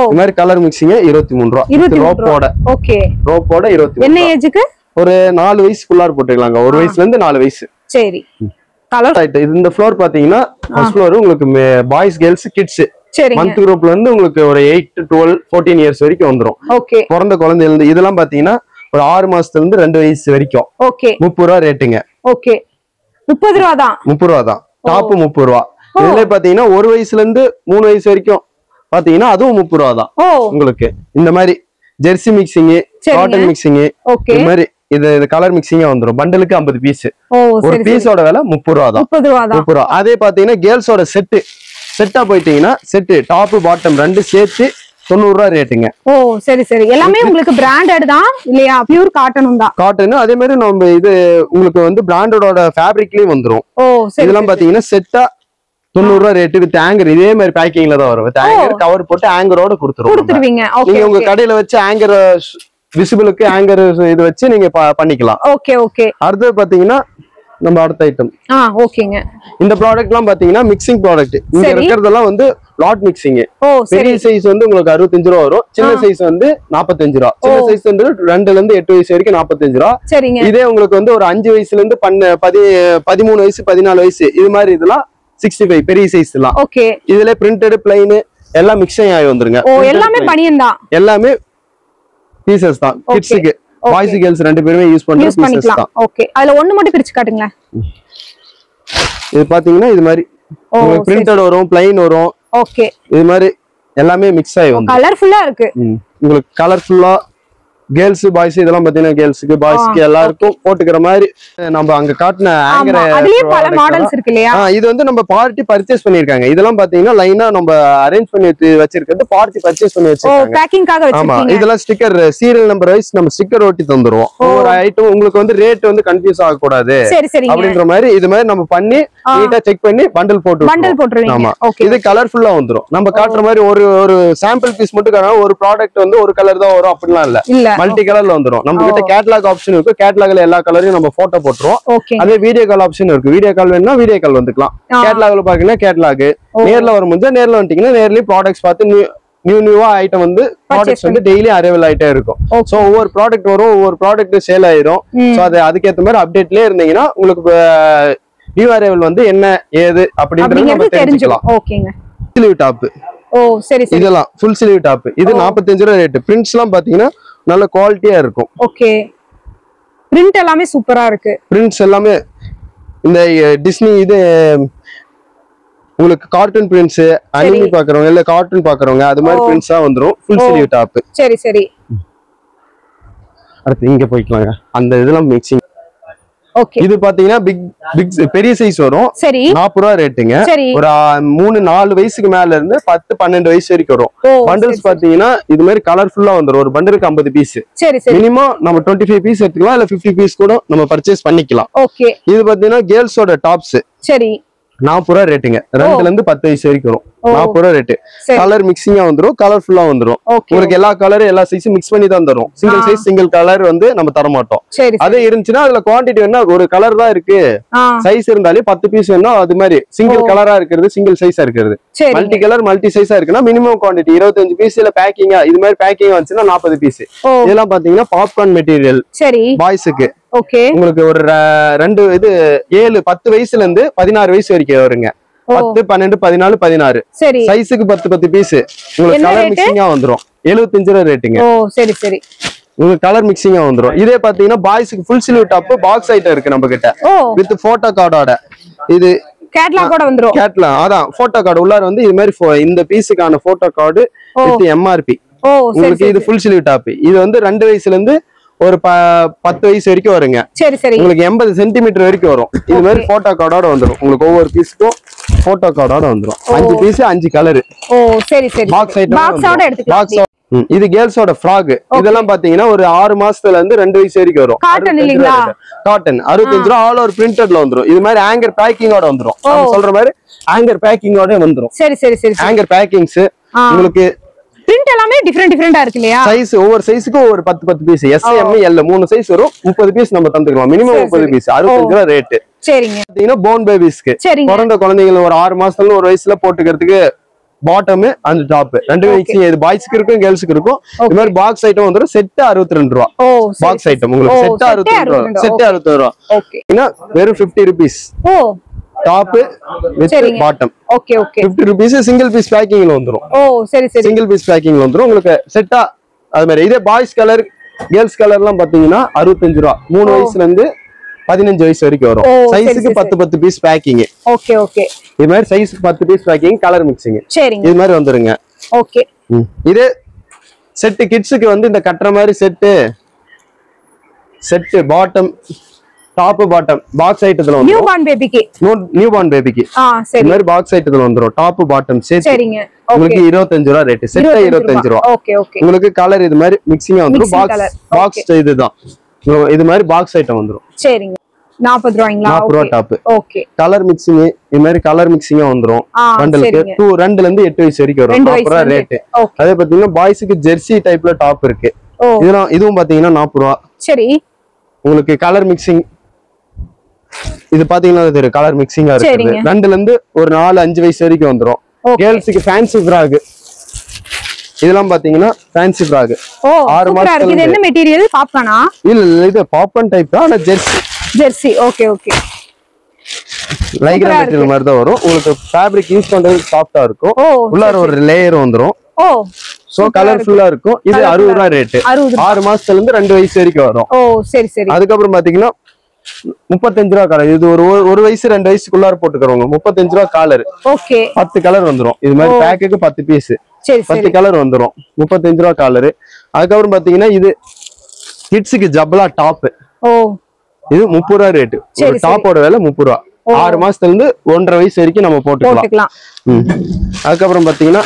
இந்த மாதிரி கலர் மிக்சிங் 23 ரூபாய். ரோப்போட. ஓகே ரோப்போட 23. என்ன ஏஜ்க்கு? ஒரு 4 வயசுக்குள்ளார போட்டுக்கலாங்க. ஒரு வயசுல இருந்து 4 வயசு. சரி. Colour item. இது இந்த ஃப்ளோர் பாத்தீங்கன்னா ஃபர்ஸ்ட் ஃப்ளோர் உங்களுக்கு பாய்ஸ் கேர்ள்ஸ் கிட்ஸ் மந்த் குரூப்ல இருந்து உங்களுக்கு ஒரு 8 12 14 இயர்ஸ் வரைக்கும் வந்துரும். ஓகே. பிறந்த குழந்தையில இருந்து இதெல்லாம் பாத்தீங்கன்னா ஒரு 6 மாசத்துல இருந்து 2 வயசு வரைக்கும். ஓகே 30 ரூபாய் ரேட்டுங்க. ஓகே 30 ரூபாய் தான். 30 ரூபாய் தான். டாப் 30 ரூபாய். இதுல பாத்தீங்கன்னா 1 வயசுல இருந்து 3 வயசு வரைக்கும் பாத்தீங்கன்னா அதுவும் 30 ரூபாய் தான். உங்களுக்கு இந்த மாதிரி ஜெர்சி மிக்சிங் காட்டன் மிக்சிங் இந்த மாதிரி இது கலர் மிக்சிங்கா வந்துரும். பண்டலுக்கு 50 பீஸ். ஒரு பீஸோட விலை 30 ரூபாய் தான். 30 ரூபாய். அதே பாத்தீங்கன்னா கேர்ள்ஸோட செட்டா போயிட்டீங்கன்னா செட் டாப் பாட்டம் 2 சேர்த்து 90 ரூபாய் ரேட்டுங்க. ஓ சரி சரி. எல்லாமே உங்களுக்கு பிராண்டட் தான் இல்லையா? பியூர் காட்டனும் தான். காட்டன். அதே மாதிரி நம்ம இது உங்களுக்கு வந்து பிராண்டடோட ஃபேப்ரிக்லயும் வந்துரும். ஓ சரி. இதெல்லாம் பாத்தீங்கன்னா செட்டா 90 ரூபாய் ரேட் வித் ஆங்கர். இதே மாதிரி பேக்கிங்ல தான் வரும். வித் ஆங்கர் கவர் போட்டு ஆங்கரோட கொடுத்துருவீங்க. நீங்க உங்க கடையில வச்சு ஆங்கர் விசிபிளுக்கு ஆங்கர் இது வச்சு நீங்க பண்ணிக்கலாம். Okay okay. அடுத்து பாத்தீங்கன்னா நம்ம அடுத்த ஐட்டம். ஓகேங்க. இந்த ப்ராடக்ட் எல்லாம் பாத்தீங்கன்னா மிக்சிங் ப்ராடக்ட். இங்க இருக்கிறதெல்லாம் வந்து லாட் மிக்சிங். பெரிய சைஸ் வந்து உங்களுக்கு 65 ரூபாய் வரும். சின்ன சைஸ் வந்து 45 ரூபாய். சின்ன சைஸ் வந்து 2 ல இருந்து 8 வயசு வரைக்கும் 45 ரூபாய். இதே உங்களுக்கு வந்து ஒரு 5 வயசுல இருந்து 13 வயசு 14 வயசு இது மாதிரி இதெல்லாம் 65 பெரிய சைஸ் எல்லாம். ஓகே. இதுல பிரிண்டட் பிளைன் எல்லாம் மிக்சிங் ஆகி வந்துருங்க. எல்லாமே பனியன் தான். எல்லாமே பீசஸ் தான். கிட்ஸ்க்கு பாய்ஸ் கேர்ள்ஸ் 2 பேருமே யூஸ் பண்ற பீசஸ் தான். ஓகே. அதுல ஒன்னு மட்டும் பிரிச்சு காட்டுங்க. இது பாத்தீங்கன்னா இது மாதிரி உங்களுக்கு பிரிண்டட் வரும், பிளைன் வரும். ஓகே. இது மாதிரி எல்லாமே மிக்ஸ் ஆகி வந்து கலர்ஃபுல்லா இருக்கு. உங்களுக்கு கலர்ஃபுல்லா கேர்ள்ஸ் பாய்ஸ் இதெல்லாம் பாத்தீங்கன்னா கேர்ள்ஸ்க்கு பாய்ஸ்க்கு எல்லாருக்கும் போட்டுக்கிற மாதிரி நம்ம அங்க காட்டின ஆங்கர். அதுலயே பல மாடல்ஸ் இருக்கு இல்லையா? இது வந்து நம்ம பார்ட்டி பர்ச்சேஸ் பண்ணிருக்காங்க. இதெல்லாம் பாத்தீங்கன்னா லைனா நம்ம அரேஞ்ச் பண்ணி வச்சிருக்கிறது பார்ட்டி பர்ச்சேஸ் பண்ணி வச்சிருக்காங்க. பேக்கிங்காக வச்சிருக்கீங்க. ஆமா. இதெல்லாம் ஸ்டிக்கர் சீரியல் நம்பர் வைஸ் நம்ம ஸ்டிக்கர் ஒட்டி தந்துருவோம். ஒரு ஐட்டம் உங்களுக்கு வந்து ரேட் வந்து கன்ஃபியூஸ் ஆக கூடாது அப்படின்ற மாதிரி இது மாதிரி நம்ம பண்ணி நீட்டா செக் பண்ணி பண்டல் போட்டுருவீங்க. ஆமா. இது கலர்ஃபுல்லா வந்துரும். நம்ம காட்டுற மாதிரி ஒரு சாம்பிள் பீஸ் மட்டும் காணா ஒரு ப்ராடக்ட் வந்து ஒரு கலர் தான் வரும் அப்படிலாம் இல்ல. மல்டி கலர்ல வந்துரும். நம்ம கிட்ட கேட்டலாக் ஆப்ஷன் இருக்கு. கேட்டலாக்ல எல்லா கலரையும் நம்ம போட்டோ போட்டுருவோம். அதே வீடியோ கால் ஆப்ஷன் இருக்கு. வீடியோ கால் வேணும்னா வீடியோ கால் வந்துக்கலாம். கேட்டலாக்ல பாத்தீங்கன்னா கேட்டலாக் நேர்ல வரும்போது நேர்ல வந்துட்டீங்கன்னா நேர்லயே ப்ராடக்ட்ஸ் பார்த்து நியூவா ஐட்டம் வந்து ப்ராடக்ட்ஸ் வந்து டெய்லி அரைவல் ஆயிட்டே இருக்கும். சோ ஒவ்வொரு ப்ராடக்ட் வரும், ஒவ்வொரு ப்ராடக்ட் சேல் ஆயிரும். சோ அதுக்கேற்ற மாதிரி அப்டேட்லயே இருந்தீங்கன்னா உங்களுக்கு நியூ அரைவல் வந்து என்ன ஏது அப்படின்றது நம்ம தெரிஞ்சுக்கலாம். ஓகேங்க. Sleeve top. ஓ சரி சரி. இதெல்லாம் ஃபுல் ஸ்லீவ் டாப். இது 45 ரூபாய் ரேட். பிரிண்ட்ஸ் எல்லாம் பாத்தீங்கன்னா நல்ல குவாலிட்டியா இருக்கும். ஓகே. பிரிண்ட் எல்லாமே சூப்பரா இருக்கு. பிரிண்ட்ஸ் எல்லாமே இந்த டிஸ்னி இது உங்களுக்கு கார்ட்டூன் பிரிண்ட்ஸ் அனிமி பாக்குறவங்க இல்ல கார்ட்டூன் பாக்குறவங்க அது மாதிரி பிரிண்ட்ஸா வந்துரும். Full sleeve top. சரி சரி. அடுத்து இங்க போய்க்கலாங்க. அந்த இதெல்லாம் மிக்சிங் ஓகே இது பாத்தீங்கன்னா பிக் பெரிய சைஸ் வரும். சரி 40 ரூபா ரேட்டுங்க. ஒரு 3-4 வயசுக்கு மேல இருந்து 10-12 வயசு வரைக்கும் வரும். பண்டில்ஸ் பாத்தீங்கன்னா இது மாதிரி கலர்ஃபுல்லா வந்துரும். ஒரு பண்டிலுக்கு 50 பீஸ். சரி சரி மினிமம் நம்ம 25 பீஸ் எடுத்துக்கலாம், இல்ல 50 பீஸ் கூட நம்ம பர்ச்சேஸ் பண்ணிக்கலாம். ஓகே இது பாத்தீங்கன்னா கேர்ள்ஸோட டாப்ஸ். சரி 40 ரூபா ரேட்டுங்க. 2ல இருந்து 10 வயசு வரைக்கும் வரும். 40 ரூபா ரேட்டு. கலர் மிக்சிங்கா வந்துரும், கலர்ஃபுல்லா வந்துரும். உங்களுக்கு எல்லா கலரும் எல்லா சைஸும் மிக்ஸ் பண்ணி தான் தரும். சிங்கிள் சைஸ் சிங்கிள் கலர் வந்து நம்ம தர மாட்டோம். அதே இருந்துச்சுன்னா அதுல குவான்டிட்டி வேணா ஒரு கலர் தான் இருக்கு, சைஸ் இருந்தாலே 10 பீஸ் வேணா அது மாதிரி சிங்கிள் கலரா இருக்கிறது, சிங்கிள் சைஸா இருக்கிறது. மல்டி கலர் மல்டி சைஸா இருக்குன்னா மினிமம் குவான்டிட்டி 25 பீஸ். இல்ல பேக்கிங்கா இது மாதிரி பேக்கிங் வந்துச்சுன்னா 40 பீஸ். இதெல்லாம் பாத்தீங்கன்னா பாப்கார்ன் மெட்டீரியல் பாய்ஸுக்கு. உங்களுக்கு ஒரு 7-10 வயசுல இருந்து 16 வயசு வரைக்கும் வருங்க. 10, 12, 14, 16 சைஸுக்கு 10 பீஸ். உங்களுக்கு கலர் மிக்சிங்கா வந்துரும். 75 ரூபா ரேட்டுங்க. சரி சரி உங்களுக்கு கலர் மிக்சிங்கா வந்துரும். இதே பாத்தீங்கன்னா பாய்ஸுக்கு full sleeve top box item இருக்கு நம்ம கிட்ட வித் போட்டோ கார்டோட. இது கேட்லாக் கூட வந்துரும். கேட்லாக் அதான் போட்டோ கார்டு உள்ளார வந்து இது மாதிரி இந்த பீஸுக்கான போட்டோ கார்டு வித் எம்ஆர்பி. உங்களுக்கு இது ஃபுல் ஸ்லீவ் டாப். இது வந்து 2 வயசுல இருந்து ஒரு 10 வயசு வரைக்கும் வருங்க. சரி சரி உங்களுக்கு 80 சென்டிமீட்டர் வரைக்கும் வரும். இது மாதிரி போட்டோ கார்டோட வந்துரும். உங்களுக்கு ஒவ்வொரு பீஸ்க்கும் போட்டோ கார்டோட வந்துரும். 5 பீஸ் 5 கலர். சரி சரி பாக்ஸ் ஐட்டம் பாக்ஸோட எடுத்துக்கலாம். இது கேர்ள்ஸோட ஃப்ராக். இதெல்லாம் பாத்தீங்கன்னா ஒரு 6 மாசத்துல இருந்து 2 வயசு வரைக்கும் வரும். காட்டன் இல்லீங்களா? காட்டன் 65 ரூபா. ஆல் ஓவர் பிரிண்டட்ல வந்துரும். இது மாதிரி ஹேங்கர் பேக்கிங்கோட வந்துரும். சொல்ற மாதிரி ஹேங்கர் பேக்கிங்கோட வந்துரும். சரி சரி சரி ஹேங்கர் பேக்கிங்ஸ் உங்களுக்கு பிரிண்ட் எல்லாமே டிஃபரெண்டா இருக்கு இல்லையா? சைஸ் ஒவ்வொரு சைஸ்க்கும் ஒவ்வொரு 10 piece. S M L 3 size வரும். 30 பீஸ் நம்ம தந்துக்கலாம். Minimum 30 piece. 65 ரூபா ரேட். சரிங்க. பாத்தீங்கன்னா போன் பேபிஸ்க்கு பிறந்த குழந்தைங்க ஒரு 6 மாசத்துல 1 வயசுல போட்டுக்கிறதுக்கு பாட்டம் அண்ட் டாப் 2 வயசு. இது பாய்ஸ்க்கு இருக்கும், கேர்ள்ஸ்க்கு இருக்கும். இது மாதிரி பாக்ஸ் ஐட்டம் வந்துரும். செட் 62 ரூபா. பாக்ஸ் ஐட்டம் உங்களுக்கு செட் 62 ரூபா. செட் 62 ரூபா. ஓகேனா வெறும் 50 rupees. Top with bottom. Okay okay 50 rupees. Single piece பேக்கிங்ல வந்துரும். சரி சரி சிங்கிள் பீஸ் பேக்கிங்ல வந்துரும். உங்களுக்கு செட்டா அது மாதிரி. இதே பாய்ஸ் கலர் கேர்ள்ஸ் கலர்லாம் பாத்தீங்கன்னா 65 ரூபா. 3 வயசுல இருந்து 15 வயசு வரைக்கும் வரும். சைஸுக்கு 10 பீஸ் பேக்கிங். ஓகே ஓகே இது மாதிரி சைஸ்க்கு 10 பீஸ் பேக்கிங், கலர் மிக்சிங். சரிங்க. இது மாதிரி வந்துருங்க. ஓகே இதே செட் கிட்ஸுக்கு வந்து இந்த கட்டற மாதிரி set bottom top bottom box ஐட்டத்துல வந்து நியூ பார்ன் பேபிக்கு சரி இந்த மாதிரி பாக்ஸ் ஐட்டத்துல வந்துரும். டாப் பாட்டம் சேர்த்து சரிங்க. உங்களுக்கு 25 ரூபா ரேட். செட் 25 ரூபா. ஓகே ஓகே உங்களுக்கு கலர் இது மாதிரி மிக்சிங்கா வந்துரும். பாக்ஸ் இதுதான். இது மாதிரி பாக்ஸ் ஐட்டம் வந்துரும். சரிங்க. 40 ரூபாய்ங்களா? 40 ரூபா டாப். ஓகே கலர் மிக்சிங் இது மாதிரி கலர் மிக்சிங்கா வந்துரும். பண்டலுக்கு 2ல இருந்து 8 வயசு வரைக்கும் வரும். 40 ரூபா ரேட். அதே பாத்தீங்கன்னா பாய்ஸ்க்கு ஜெர்சி டைப்ல டாப் இருக்கு. இதுவும் பாத்தீங்கன்னா 40 ரூபா. சரி உங்களுக்கு கலர் மிக்சிங் இது பாத்தீங்கன்னா இது கலர் மிக்சிங்கா இருக்கு. 2ல இருந்து ஒரு 4-5 வயசு வரைக்கும் வந்துரும். கேர்ள்ஸ்க்கு ஃபேன்சி ஃப்ராக். இதெல்லாம் பாத்தீங்கன்னா ஃபேன்சி ஃப்ராக். 6 மாசத்துல இது என்ன மெட்டீரியல்? பாப்கார்னா? இல்ல இது பாப்கார்ன் டைப் தான். ஆனா Jersey. Okay okay Lycra material மாதிரி தான் வரும். உங்களுக்கு ஃபேப்ரிக் யூஸ் பண்றது சாஃப்ட்டா இருக்கும். உள்ளார ஒரு லேயர் வந்துரும். சோ கலர்ஃபுல்லா இருக்கும். இது 60 ரூபாய் ரேட். 6 மாசத்துல இருந்து 2 வயசு வரைக்கும் வரும். சரி சரி. அதுக்கு அப்புறம் பாத்தீங்கன்னா 35 ரூபாய் கலர். இது ஒரு வயசு 2 வயசுக்குள்ளார போட்டுக்கிறவங்க 35 ரூபாய் கலர். ஓகே 10 கலர் வந்துரும். இது மாதிரி பேக்குக்கு 10 பீஸ் 10 கலர் வந்துரும். 35 ரூபாய் கலர். அதுக்கப்புறம் பாத்தீங்கன்னா இது கிட்ஸுக்கு ஜப்லா டாப். இது 30 ரூபாய் ரேட். டாப்போட விலை 30 ரூபாய். 6 மாசத்துல இருந்து 1.5 வயசு வரைக்கும் நம்ம போட்டுக்கலாம். அதுக்கப்புறம் பாத்தீங்கன்னா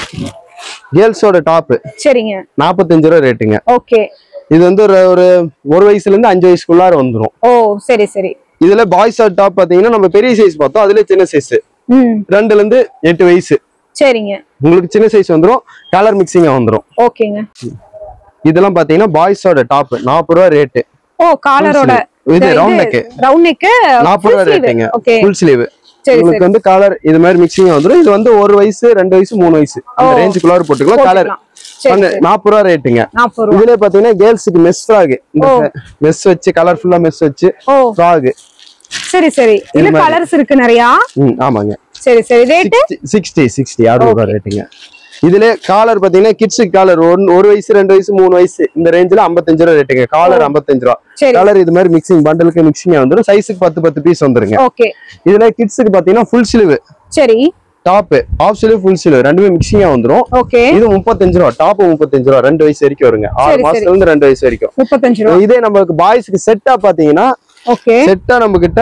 கேர்ள்ஸோட டாப். சரிங்க 45 ரூபாய் ரேட்டுங்க. ஓகே இது வந்து ஒரு வயசுல இருந்து 5 வயசுக்குள்ளார வந்துரும். சரி சரி. இதுல பாய்ஸ் டாப் பாத்தீங்கன்னா நம்ம பெரிய சைஸ் பார்த்தோம். அதுல சின்ன சைஸ் 2ல இருந்து 8 வயசு. சரிங்க உங்களுக்கு சின்ன சைஸ் வந்துரும். கலர் மிக்சிங்கா வந்துரும். ஓகேங்க. இதெல்லாம் பாத்தீங்கன்னா பாய்ஸோட டாப் 40 ரூபாய் ரேட். காலரோட இது ரவுண்ட் நெக் 40 ரூபாய் ரேட்டுங்க. Full sleeve. உங்களுக்கு வந்து கலர் இது மாதிரி மிக்சிங்கா வந்துரும். இது வந்து 1 வயசு 2 வயசு 3 வயசு அந்த ரேஞ்சுக்குள்ளார போட்டுக்கலாம். கலர் 40 ரூபாய் ரேட்டுங்க. இதுல பாத்தீங்கன்னா கேர்ள்ஸ்க்கு மெஸ் ஃப்ராக். மெஸ் வச்சு கலர்ஃபுல்லா மெஸ் வச்சு ஃப்ராக். சரி சரி. இது கலர்ஸ் இருக்கு நிறைய. ஆமாங்க. சரி சரி. ரேட் 60 60 ரூபாய் ரேட்டுங்க. இதுல காலர் பாத்தீங்கன்னா கிட்ஸுக்கு காலர் 1 வயசு 2 வயசு 3 வயசு இந்த ரேஞ்சில 55 ரூபாய் ரேட்டுங்க. காலர் 55 ரூபாய். கலர் இது மாதிரி மிக்சிங் பண்டலுக்கு மிக்சிங்கா வந்துரும். சைஸுக்கு 10 பீஸ் வந்துருங்க. ஓகே இதுல கிட்ஸுக்கு பாத்தீங்கன்னா ஃபுல் ஸ்லீவ். சரி top of sleeve full sleeve ரெண்டுமே மிக்சிங்கா வந்துரும். ஓகே இது 35 ரூபாய். டாப் 35 ரூபாய். 2 வயசு வரைக்கும் வருங்க. 6 மாசத்துல இருந்து 2 வயசு வரைக்கும் 35 ரூபாய். இதே நமக்கு பாய்ஸ்க்கு செட்டா பாத்தீங்கன்னா ஓகே செட்டா நம்ம கிட்ட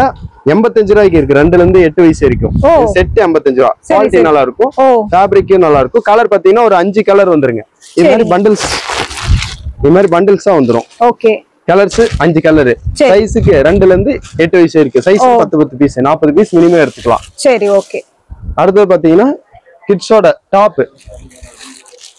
85 ரூபாய்க்கு இருக்கு, 2ல இருந்து 8 வயசு வரைக்கும். செட் 85 ரூபா. குவாலிட்டி நல்லா இருக்கும், ஃபேப்ரிக்கும் நல்லா இருக்கும். கலர் பாத்தீங்கன்னா ஒரு 5 கலர் வந்துருங்க. இது மாதிரி பண்டில்ஸா வந்துரும். Okay colours 5 colour. சைஸுக்கு 2ல இருந்து 8 வயசு இருக்கு. சைஸ் 10 பீஸ் 40 பீஸ் மினிமம் எடுத்துக்கலாம். சரி ஓகே. அடுத்து பாத்தீங்கன்னா கிட்ஸோட டாப்.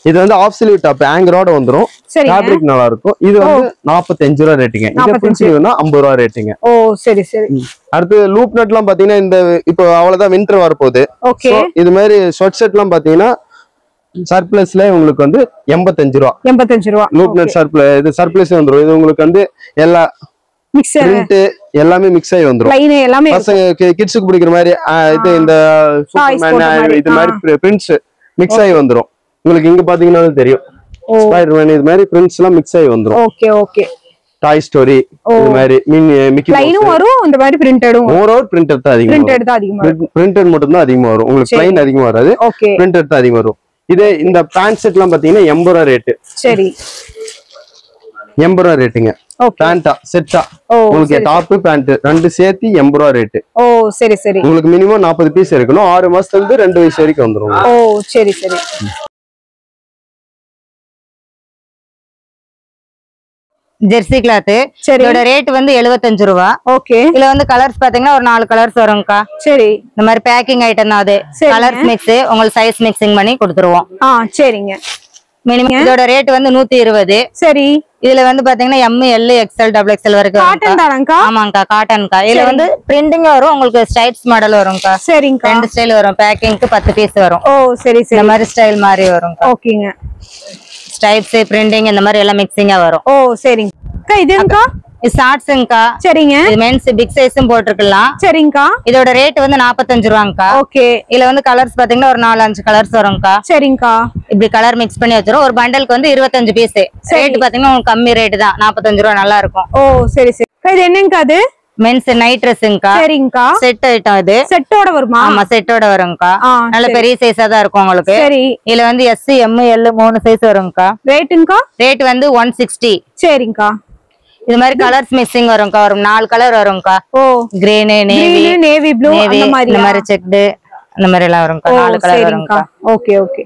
இது வந்து ஆஃப் ஸ்லீவ் டாப் ஆங்கரோட வந்துரும். ஃபேப்ரிக் நல்லா இருக்கும். இது வந்து 45 ரூபா ரேட்டிங்க. இது ஃபுல் ஸ்லீவ்னா 50 ரூபா ரேட்டிங்க. ஓ சரி சரி. அடுத்து லூப் நட்லாம் பாத்தீங்கன்னா இந்த இப்போ அவ்வளவுதான் வின்டர் வர போகுது. ஓகே. இது மாதிரி ஷார்ட் செட்லாம் பாத்தீங்கன்னா சர்ப்ளஸ்ல உங்களுக்கு வந்து 85 ரூபா. 85 ரூபா. லூப் நட் இது சர்ப்ளஸ் வந்துரும். இது உங்களுக்கு வந்து எல்லா மிக்சர் பிரிண்ட் எல்லாமே மிக்ஸ் ஆகி வந்துரும். லைன் எல்லாமே பசங்க கிட்ஸ்க்கு பிடிக்கிற மாதிரி இது இந்த சூப்பர்மேன் இது மாதிரி பிரிண்ட்ஸ் மிக்ஸ் ஆகி வந்துரும். உங்களுக்கு இங்க பாத்தீங்கன்னா தெரியும் ஸ்பைடர்மேன் இது மாதிரி பிரிண்ட்ஸ் எல்லாம் மிக்ஸ் ஆகி வந்துரும். Okay okay. டாய் ஸ்டோரி இது மாதிரி மிக்கி லைனும் வரும், இந்த மாதிரி பிரிண்டடும். ஓவர் பிரிண்டட் தான் அதிகமா வரும். பிரிண்டட் மட்டும் தான் அதிகமா வரும். உங்களுக்கு ப்ளைன் அதிகமா வராது, பிரிண்டட் தான் அதிகமா வரும். இதே இந்த பேண்ட் செட் எல்லாம் பாத்தீங்கன்னா 80 ரூபா ரேட். சரி 80 ரூபா ரேட்டுங்க. பேண்டா செட்டா உங்களுக்கு டாப் பேண்ட் ரெண்டு சேர்த்து 80 ரூபா ரேட். ஓ சரி சரி. உங்களுக்கு மினிமம் 40 பீஸ் இருக்கணும். 6 மாசத்துல இருந்து 2 வயசு வரைக்கும் வந்துரும். ஓ சரி சரி. Jersey cloth. இதோட ரேட் வந்து 75 ரூபா. ஓகே. இதுல வந்து கலர்ஸ் பாத்தீங்கன்னா ஒரு 4 கலர்ஸ் வரும்க்கா. சரி. இந்த மாதிரி பேக்கிங் ஐட்டம் தான் அது. கலர்ஸ் மிக்ஸ் உங்களுக்கு சைஸ் மிக்சிங் பண்ணி கொடுத்துருவோம். சரிங்க. மினிமம் இதோட ரேட் வந்து 120. சரி. இதுல வந்து பாத்தீங்கன்னா M L XL XXL வரைக்கும் காட்டன் தானங்கா? ஆமாங்கா காட்டன்கா. இதுல வந்து பிரிண்டிங் வரும், உங்களுக்கு ஸ்டைல்ஸ் மாடல் வரும்க்கா. சரிங்கா. 2 ஸ்டைல் வரும். பேக்கிங்க்கு 10 பீஸ் வரும். ஓ சரி சரி. இந்த மாதிரி ஸ்டைல் மாதிரி வரும்க்கா. ஓகேங்க. ஸ்டைப்ஸ் பிரிண்டிங் இந்த மாதிரி எல்லாம் மிக்சிங்கா வரும். ஓ சரிங்க. இதுங்கா இது ஷார்ட்ஸ்ங்கா. சரிங்க. இது மென்ஸ் பிக் சைஸும் போட்டுக்கலாம். சரிங்கா. இதோட ரேட் வந்து 45 ரூபாங்கா. ஓகே. இதுல வந்து கலர்ஸ் பாத்தீங்கன்னா ஒரு 4-5 கலர்ஸ் வரும்க்கா. சரிங்கா. இப்படி கலர் மிக்ஸ் பண்ணி வச்சிரும். ஒரு பண்டலுக்கு வந்து 25 பீஸ். ரேட் பாத்தீங்கன்னா உங்களுக்கு கம்மி ரேட் தான், 45 ரூபா. நல்லா இருக்கும். ஓ சரி சரி. இது என்னங்கா? அது மென்ஸ் நைட் ட்ரெஸ்ங்கா. சரிங்கா. செட் ஐட்டம் இது. செட்டோட வருமா? ஆமா செட்டோட வரும்க்கா. நல்ல பெரிய சைஸா தான் இருக்கும் உங்களுக்கு. சரி. இதுல வந்து S M L 3 சைஸ் வரும்க்கா. ரேட்டுங்கா? ரேட் வந்து 160. சரிங்கா. இது மாதிரி கலர்ஸ் மிக்சிங் வரும்க்கா. ஒரு 4 கலர் வரும்க்கா. ஓ கிரீன் நேவி ப்ளூ அந்த மாதிரி இந்த மாதிரி செக்டு அந்த மாதிரி எல்லாம் வரும்க்கா. 4 கலர் வரும்க்கா. Okay okay.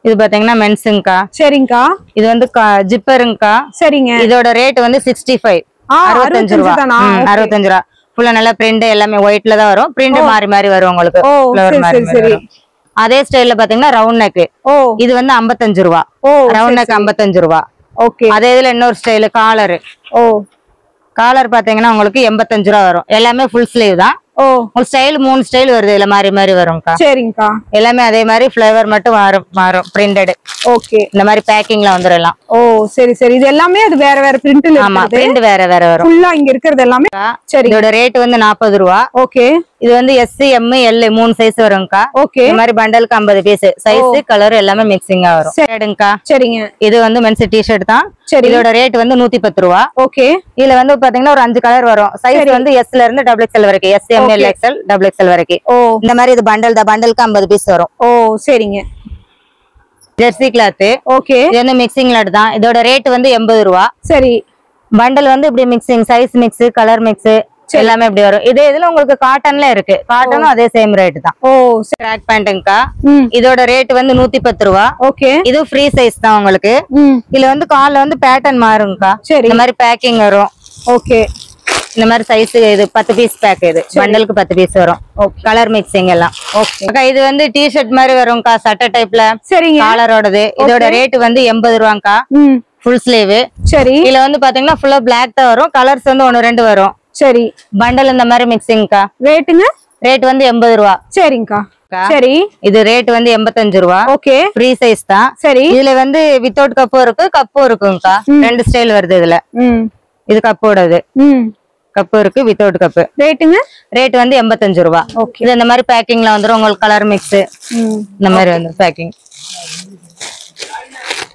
இது பாத்தீங்கன்னா மென்ஸ்ங்கா. சரிங்கா. இது வந்து ஜிப்பருங்கா. சரிங்க. இதோட ரேட் வந்து 65. 65 ரூபா. 65 ரூபா. ஃபுல்லா நல்லா பிரிண்ட் எல்லாமே ஒயிட்ல தான் வரும். பிரிண்ட் மாறி மாறி வரும் உங்களுக்கு. ஃப்ளவர் மாறி வரும். அதே ஸ்டைல்ல பாத்தீங்கன்னா ரவுண்ட் நெக். இது வந்து 55 ரூபா. ரவுண்ட் நெக் 55 ரூபா. ஓகே. அதே இதுல இன்னொரு ஸ்டைல் காலர். காலர் பாத்தீங்கன்னா உங்களுக்கு 85 ரூபா வரும். எல்லாமே ஃபுல் ஸ்லீவ் தான். ஒரு ஸ்டைல் 3 ஸ்டைல் வருது. இதுல மாறி மாறி வரும்க்கா. சரிங்கக்கா. எல்லாமே அதே மாதிரி ஃப்ளேவர் மட்டும் மாறும் பிரிண்டட். ஓகே. இந்த மாதிரி பேக்கிங்ல வந்துறலாம். ஓ சரி சரி. இது எல்லாமே அது வேற வேற பிரிண்ட்ல இருக்கு. ஆமா பிரிண்ட் வேற வேற வரும். ஃபுல்லா இங்க இருக்குது எல்லாமே. சரி. இதோட ரேட் வந்து 40 ரூபா. ஓகே. இது வந்து S M L 3 சைஸ் வரும்க்கா. ஓகே. இந்த மாதிரி பண்டலுக்கு 50 பீஸ். சைஸ் கலர் எல்லாமே மிக்சிங்கா வரும். சரிங்கக்கா. சரிங்க. இது வந்து மென்ஸ் டி-ஷர்ட் தான். சரி. இதோட ரேட் வந்து 110 ரூபா. ஓகே. இதுல வந்து பாத்தீங்கன்னா ஒரு 5 கலர் வரும். சைஸ் வந்து S ல இருந்து XXL வரைக்கும். S M L XL XXL வரைக்கும். இந்த மாதிரி இது பண்டல் தான். பண்டலுக்கு 50 பீஸ் வரும். ஓ சரிங்க. Jersey cloth. ஓகே. இது வந்து மிக்சிங் லட் தான். இதோட ரேட் வந்து 80 ரூபா. சரி. பண்டல் வந்து இப்படி mixing size mix colour mix எல்லாமே இப்படி வரும். இதே இதுல உங்களுக்கு காட்டன்ல இருக்கு. காட்டனும் அதே சேம் ரேட் தான். ஓ ட்ராக் பேண்ட்ங்கா. இதோட ரேட் வந்து 110 ரூபா. ஓகே. இது ஃப்ரீ சைஸ் தான் உங்களுக்கு. இதுல வந்து கால்ல வந்து பேட்டர்ன் மாறுங்கா. இந்த மாதிரி பேக்கிங் வரும். ஓகே. இந்த மாதிரி சைஸ் இது 10 பீஸ் பேக். இது பண்டலுக்கு 10 பீஸ் வரும். கலர் மிக்சிங் எல்லாம். ஓகே. இது வந்து டி-ஷர்ட் மாதிரி வரும்க்கா. சட்டை டைப்ல. சரிங்க. காலரோடது. இதோட ரேட் வந்து 80 ரூபாங்கா. Full sleeve. சரி. இதுல வந்து பாத்தீங்கன்னா ஃபுல்லா பிளாக் தான் வரும். கலர்ஸ் வந்து 1-2 வரும். சரி. பண்டல் இந்த மாதிரி மிக்சிங்க்கா. ரேட்டுங்க? ரேட் வந்து 80 ரூபா. சரிங்கக்கா. சரி. இது ரேட் வந்து 85 ரூபா. ஓகே. ஃப்ரீ சைஸ் தான். சரி. இதுல வந்து வித்தவுட் கப்பும் இருக்கு கப்பும் இருக்குங்கக்கா. 2 ஸ்டைல் வருது இதுல. இது கப்போடது. கப்பு இருக்கு வித்தவுட் கப்பு. ரேட்டுங்க? ரேட் வந்து 85 ரூபா. இது இந்த மாதிரி பேக்கிங்ல வந்துரும். உங்களுக்கு கலர் மிக்ஸ் இந்த மாதிரி வந்து பேக்கிங்.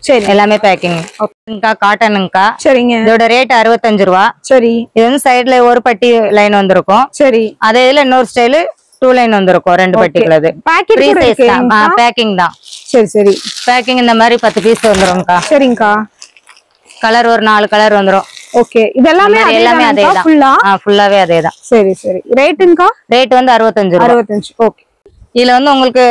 சரி. எல்லாமே பேக்கிங். ஓகேங்கா. காட்டனுங்கா. சரிங்க. இதோட ரேட் 65 ரூபா. சரி. இது வந்து சைடுல ஒரு பட்டி லைன் வந்திருக்கும். சரி. அதே இதுல இன்னொரு ஸ்டைல் 2 லைன் வந்திருக்கும் ரெண்டு பட்டிக்குள்ளது பேக்கிங் தான் சரி சரி பேக்கிங் இந்த மாதிரி 10 பீஸ் வந்துரும்க்கா சரிங்கக்கா கலர் ஒரு 4 கலர் வந்துரும் ஓகே இதெல்லாம் எல்லாமே அதேதான் ஃபுல்லாவே அதேதான் சரி சரி ரேட்டுங்கக்கா ரேட் வந்து 65 ஓகே இதுல வந்து உங்களுக்கு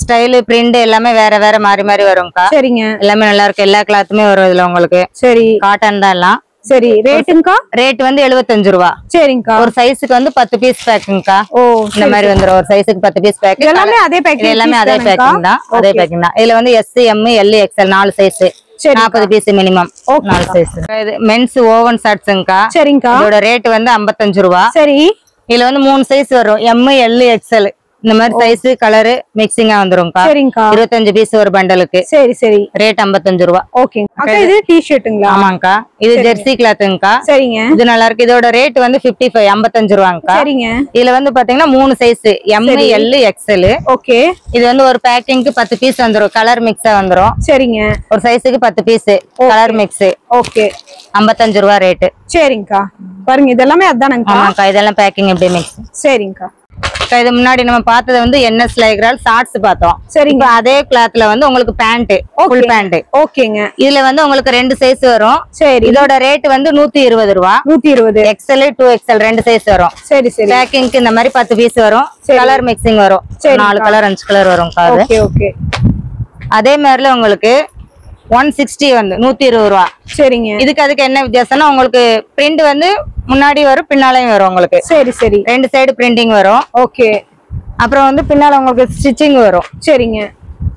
ஸ்டைல் பிரிண்ட் எல்லாமே வேற வேற மாறி மாறி வரும்க்கா சரிங்க எல்லாமே நல்லா இருக்கு எல்லா கிளாத்துமே வரும் இதுல உங்களுக்கு சரி காட்டன் தான் எல்லாம் சரி ரேட்டுங்கக்கா ரேட் வந்து 75 ரூபா சரிங்கக்கா ஒரு சைஸ்க்கு வந்து 10 பீஸ் பேக்கிங்க்கா இந்த மாதிரி வந்துரும் ஒரு சைஸ்க்கு 10 பீஸ் பேக்கிங் எல்லாமே அதே பேக்கிங் தான் இதுல வந்து S M L XL 4 size 40 piece minimum 4 size இது மென்ஸ் ஓவன் ஷர்ட்ஸ்ங்கா சரிங்கக்கா இதோட ரேட் வந்து 55 ரூபா சரி இதுல வந்து 3 சைஸ் வரும் M L XL இந்த மாதிரி சைஸ் கலர் மிக்சிங்கா வந்துரும்க்கா சரிங்கக்கா 25 பீஸ் ஒரு பண்டலுக்கு சரி சரி ரேட் 55 ரூபா ஓகே அக்கா இது டி-ஷர்ட்டுங்களா ஆமாங்கா இது ஜெர்சி கிளாத்ங்கா சரிங்க இது நல்லா இருக்கு இதோட ரேட் வந்து 55 ரூபாங்கா சரிங்க இதுல வந்து பாத்தீங்கன்னா 3 size M L XL okay இது வந்து ஒரு பேக்கிங்க்கு 10 பீஸ் வந்துரும் கலர் மிக்ஸா வந்துரும் சரிங்க ஒரு சைஸ்க்கு 10 பீஸ் கலர் மிக்ஸ் ஓகே 55 ரூபா ரேட் சரிங்கக்கா பாருங்க இதெல்லாம் அதானங்கா ஆமாங்கா இதெல்லாம் பேக்கிங் அப்படியே மிக்ஸ் சரிங்கக்கா இது முன்னாடி நம்ம பார்த்தது வந்து NS லைக்ரால் ஷார்ட்ஸ் பார்த்தோம் சரிங்க அதே கிளாத்ல வந்து உங்களுக்கு பேண்ட் ஃபுல் பேண்ட் ஓகேங்க இதுல வந்து உங்களுக்கு 2 சைஸ் வரும் சரி இதோட ரேட் வந்து 120 ரூபாய் 120 XL 2XL 2 சைஸ் வரும் சரி சரி பேக்கிங்க்கு இந்த மாதிரி 10 பீஸ் வரும் கலர் மிக்சிங் வரும் 4 கலர் 5 கலர் வரும் ஓகே ஓகே அதே மாதிரில உங்களுக்கு 160 வந்து 120 ரூபாய் சரிங்க அதுக்கு என்ன வித்தியாசம்னா உங்களுக்கு பிரிண்ட் வந்து முன்னாடி வரும் பின்னாலையும் வரும் உங்களுக்கு சரி சரி ரெண்டு சைடு பிரிண்டிங் வரும் ஓகே அப்புறம் வந்து பின்னால உங்களுக்கு ஸ்டிச்சிங் வரும் சரிங்க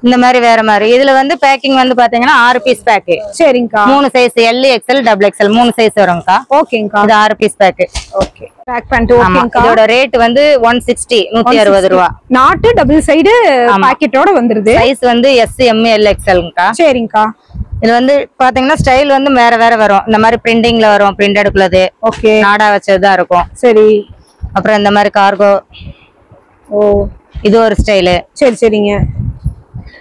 இந்த மாதிரி வேற மாதிரி இதுல வந்து பேக்கிங் வந்து பாத்தீங்கன்னா 6 பீஸ் பேக் சரிங்கக்கா 3 size L XL XXL 3 size வரும்க்கா ஓகேங்கக்கா இது 6 piece pack okay pack pant ஓகேங்கக்கா இதோட ரேட் வந்து 160 160 ரூபாய் நாட் டபுள் சைடு பாக்கெட்டோட வந்துருது சைஸ் வந்து S M L XLங்கக்கா சரிங்கக்கா இது வந்து பாத்தீங்கன்னா ஸ்டைல் வந்து வேற வேற வரும் இந்த மாதிரி பிரிண்டிங்ல வரும் பிரிண்டட் குள்ளது ஓகே நாடா வச்சதா இருக்கும் சரி அப்புறம் இந்த மாதிரி கார்கோ ஓ இது ஒரு ஸ்டைல் சரி சரிங்க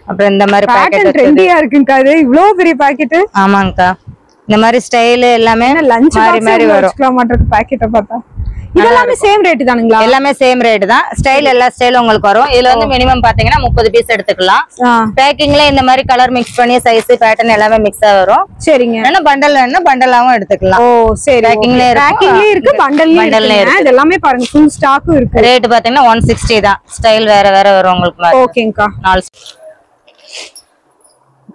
அப்புறம் இந்த மாதிரி பாக்கெட் ட்ரெண்டியா இருக்குங்கக்கா இது இவ்ளோ பெரிய பாக்கெட் ஆமாங்கக்கா இந்த மாதிரி ஸ்டைல் எல்லாமே லஞ்ச் மாதிரி மாதிரி வரும் மாட்டற பாக்கெட்ட பார்த்தா இதெல்லாம் சேம் ரேட் தானுங்களா எல்லாமே சேம் ரேட் தான் ஸ்டைல் எல்லா ஸ்டைலும் உங்களுக்கு வரும் இதுல வந்து மினிமம் பாத்தீங்கன்னா 30 பீஸ் எடுத்துக்கலாம் பேக்கிங்ல இந்த மாதிரி கலர் மிக்ஸ் பண்ணி சைஸ் பேட்டர்ன் எல்லாமே மிக்ஸா வரும் சரிங்க என்ன பண்டல் வேணா பண்டலாவும் எடுத்துக்கலாம் ஓ சரி பேக்கிங்ல இருக்கு பண்டல்ல இருக்கு இதெல்லாம் பாருங்க ஃபுல் ஸ்டாக்கும் இருக்கு ரேட் பாத்தீங்கன்னா 160 தான் ஸ்டைல் வேற வேற வரும் உங்களுக்கு ஓகேங்கக்கா 4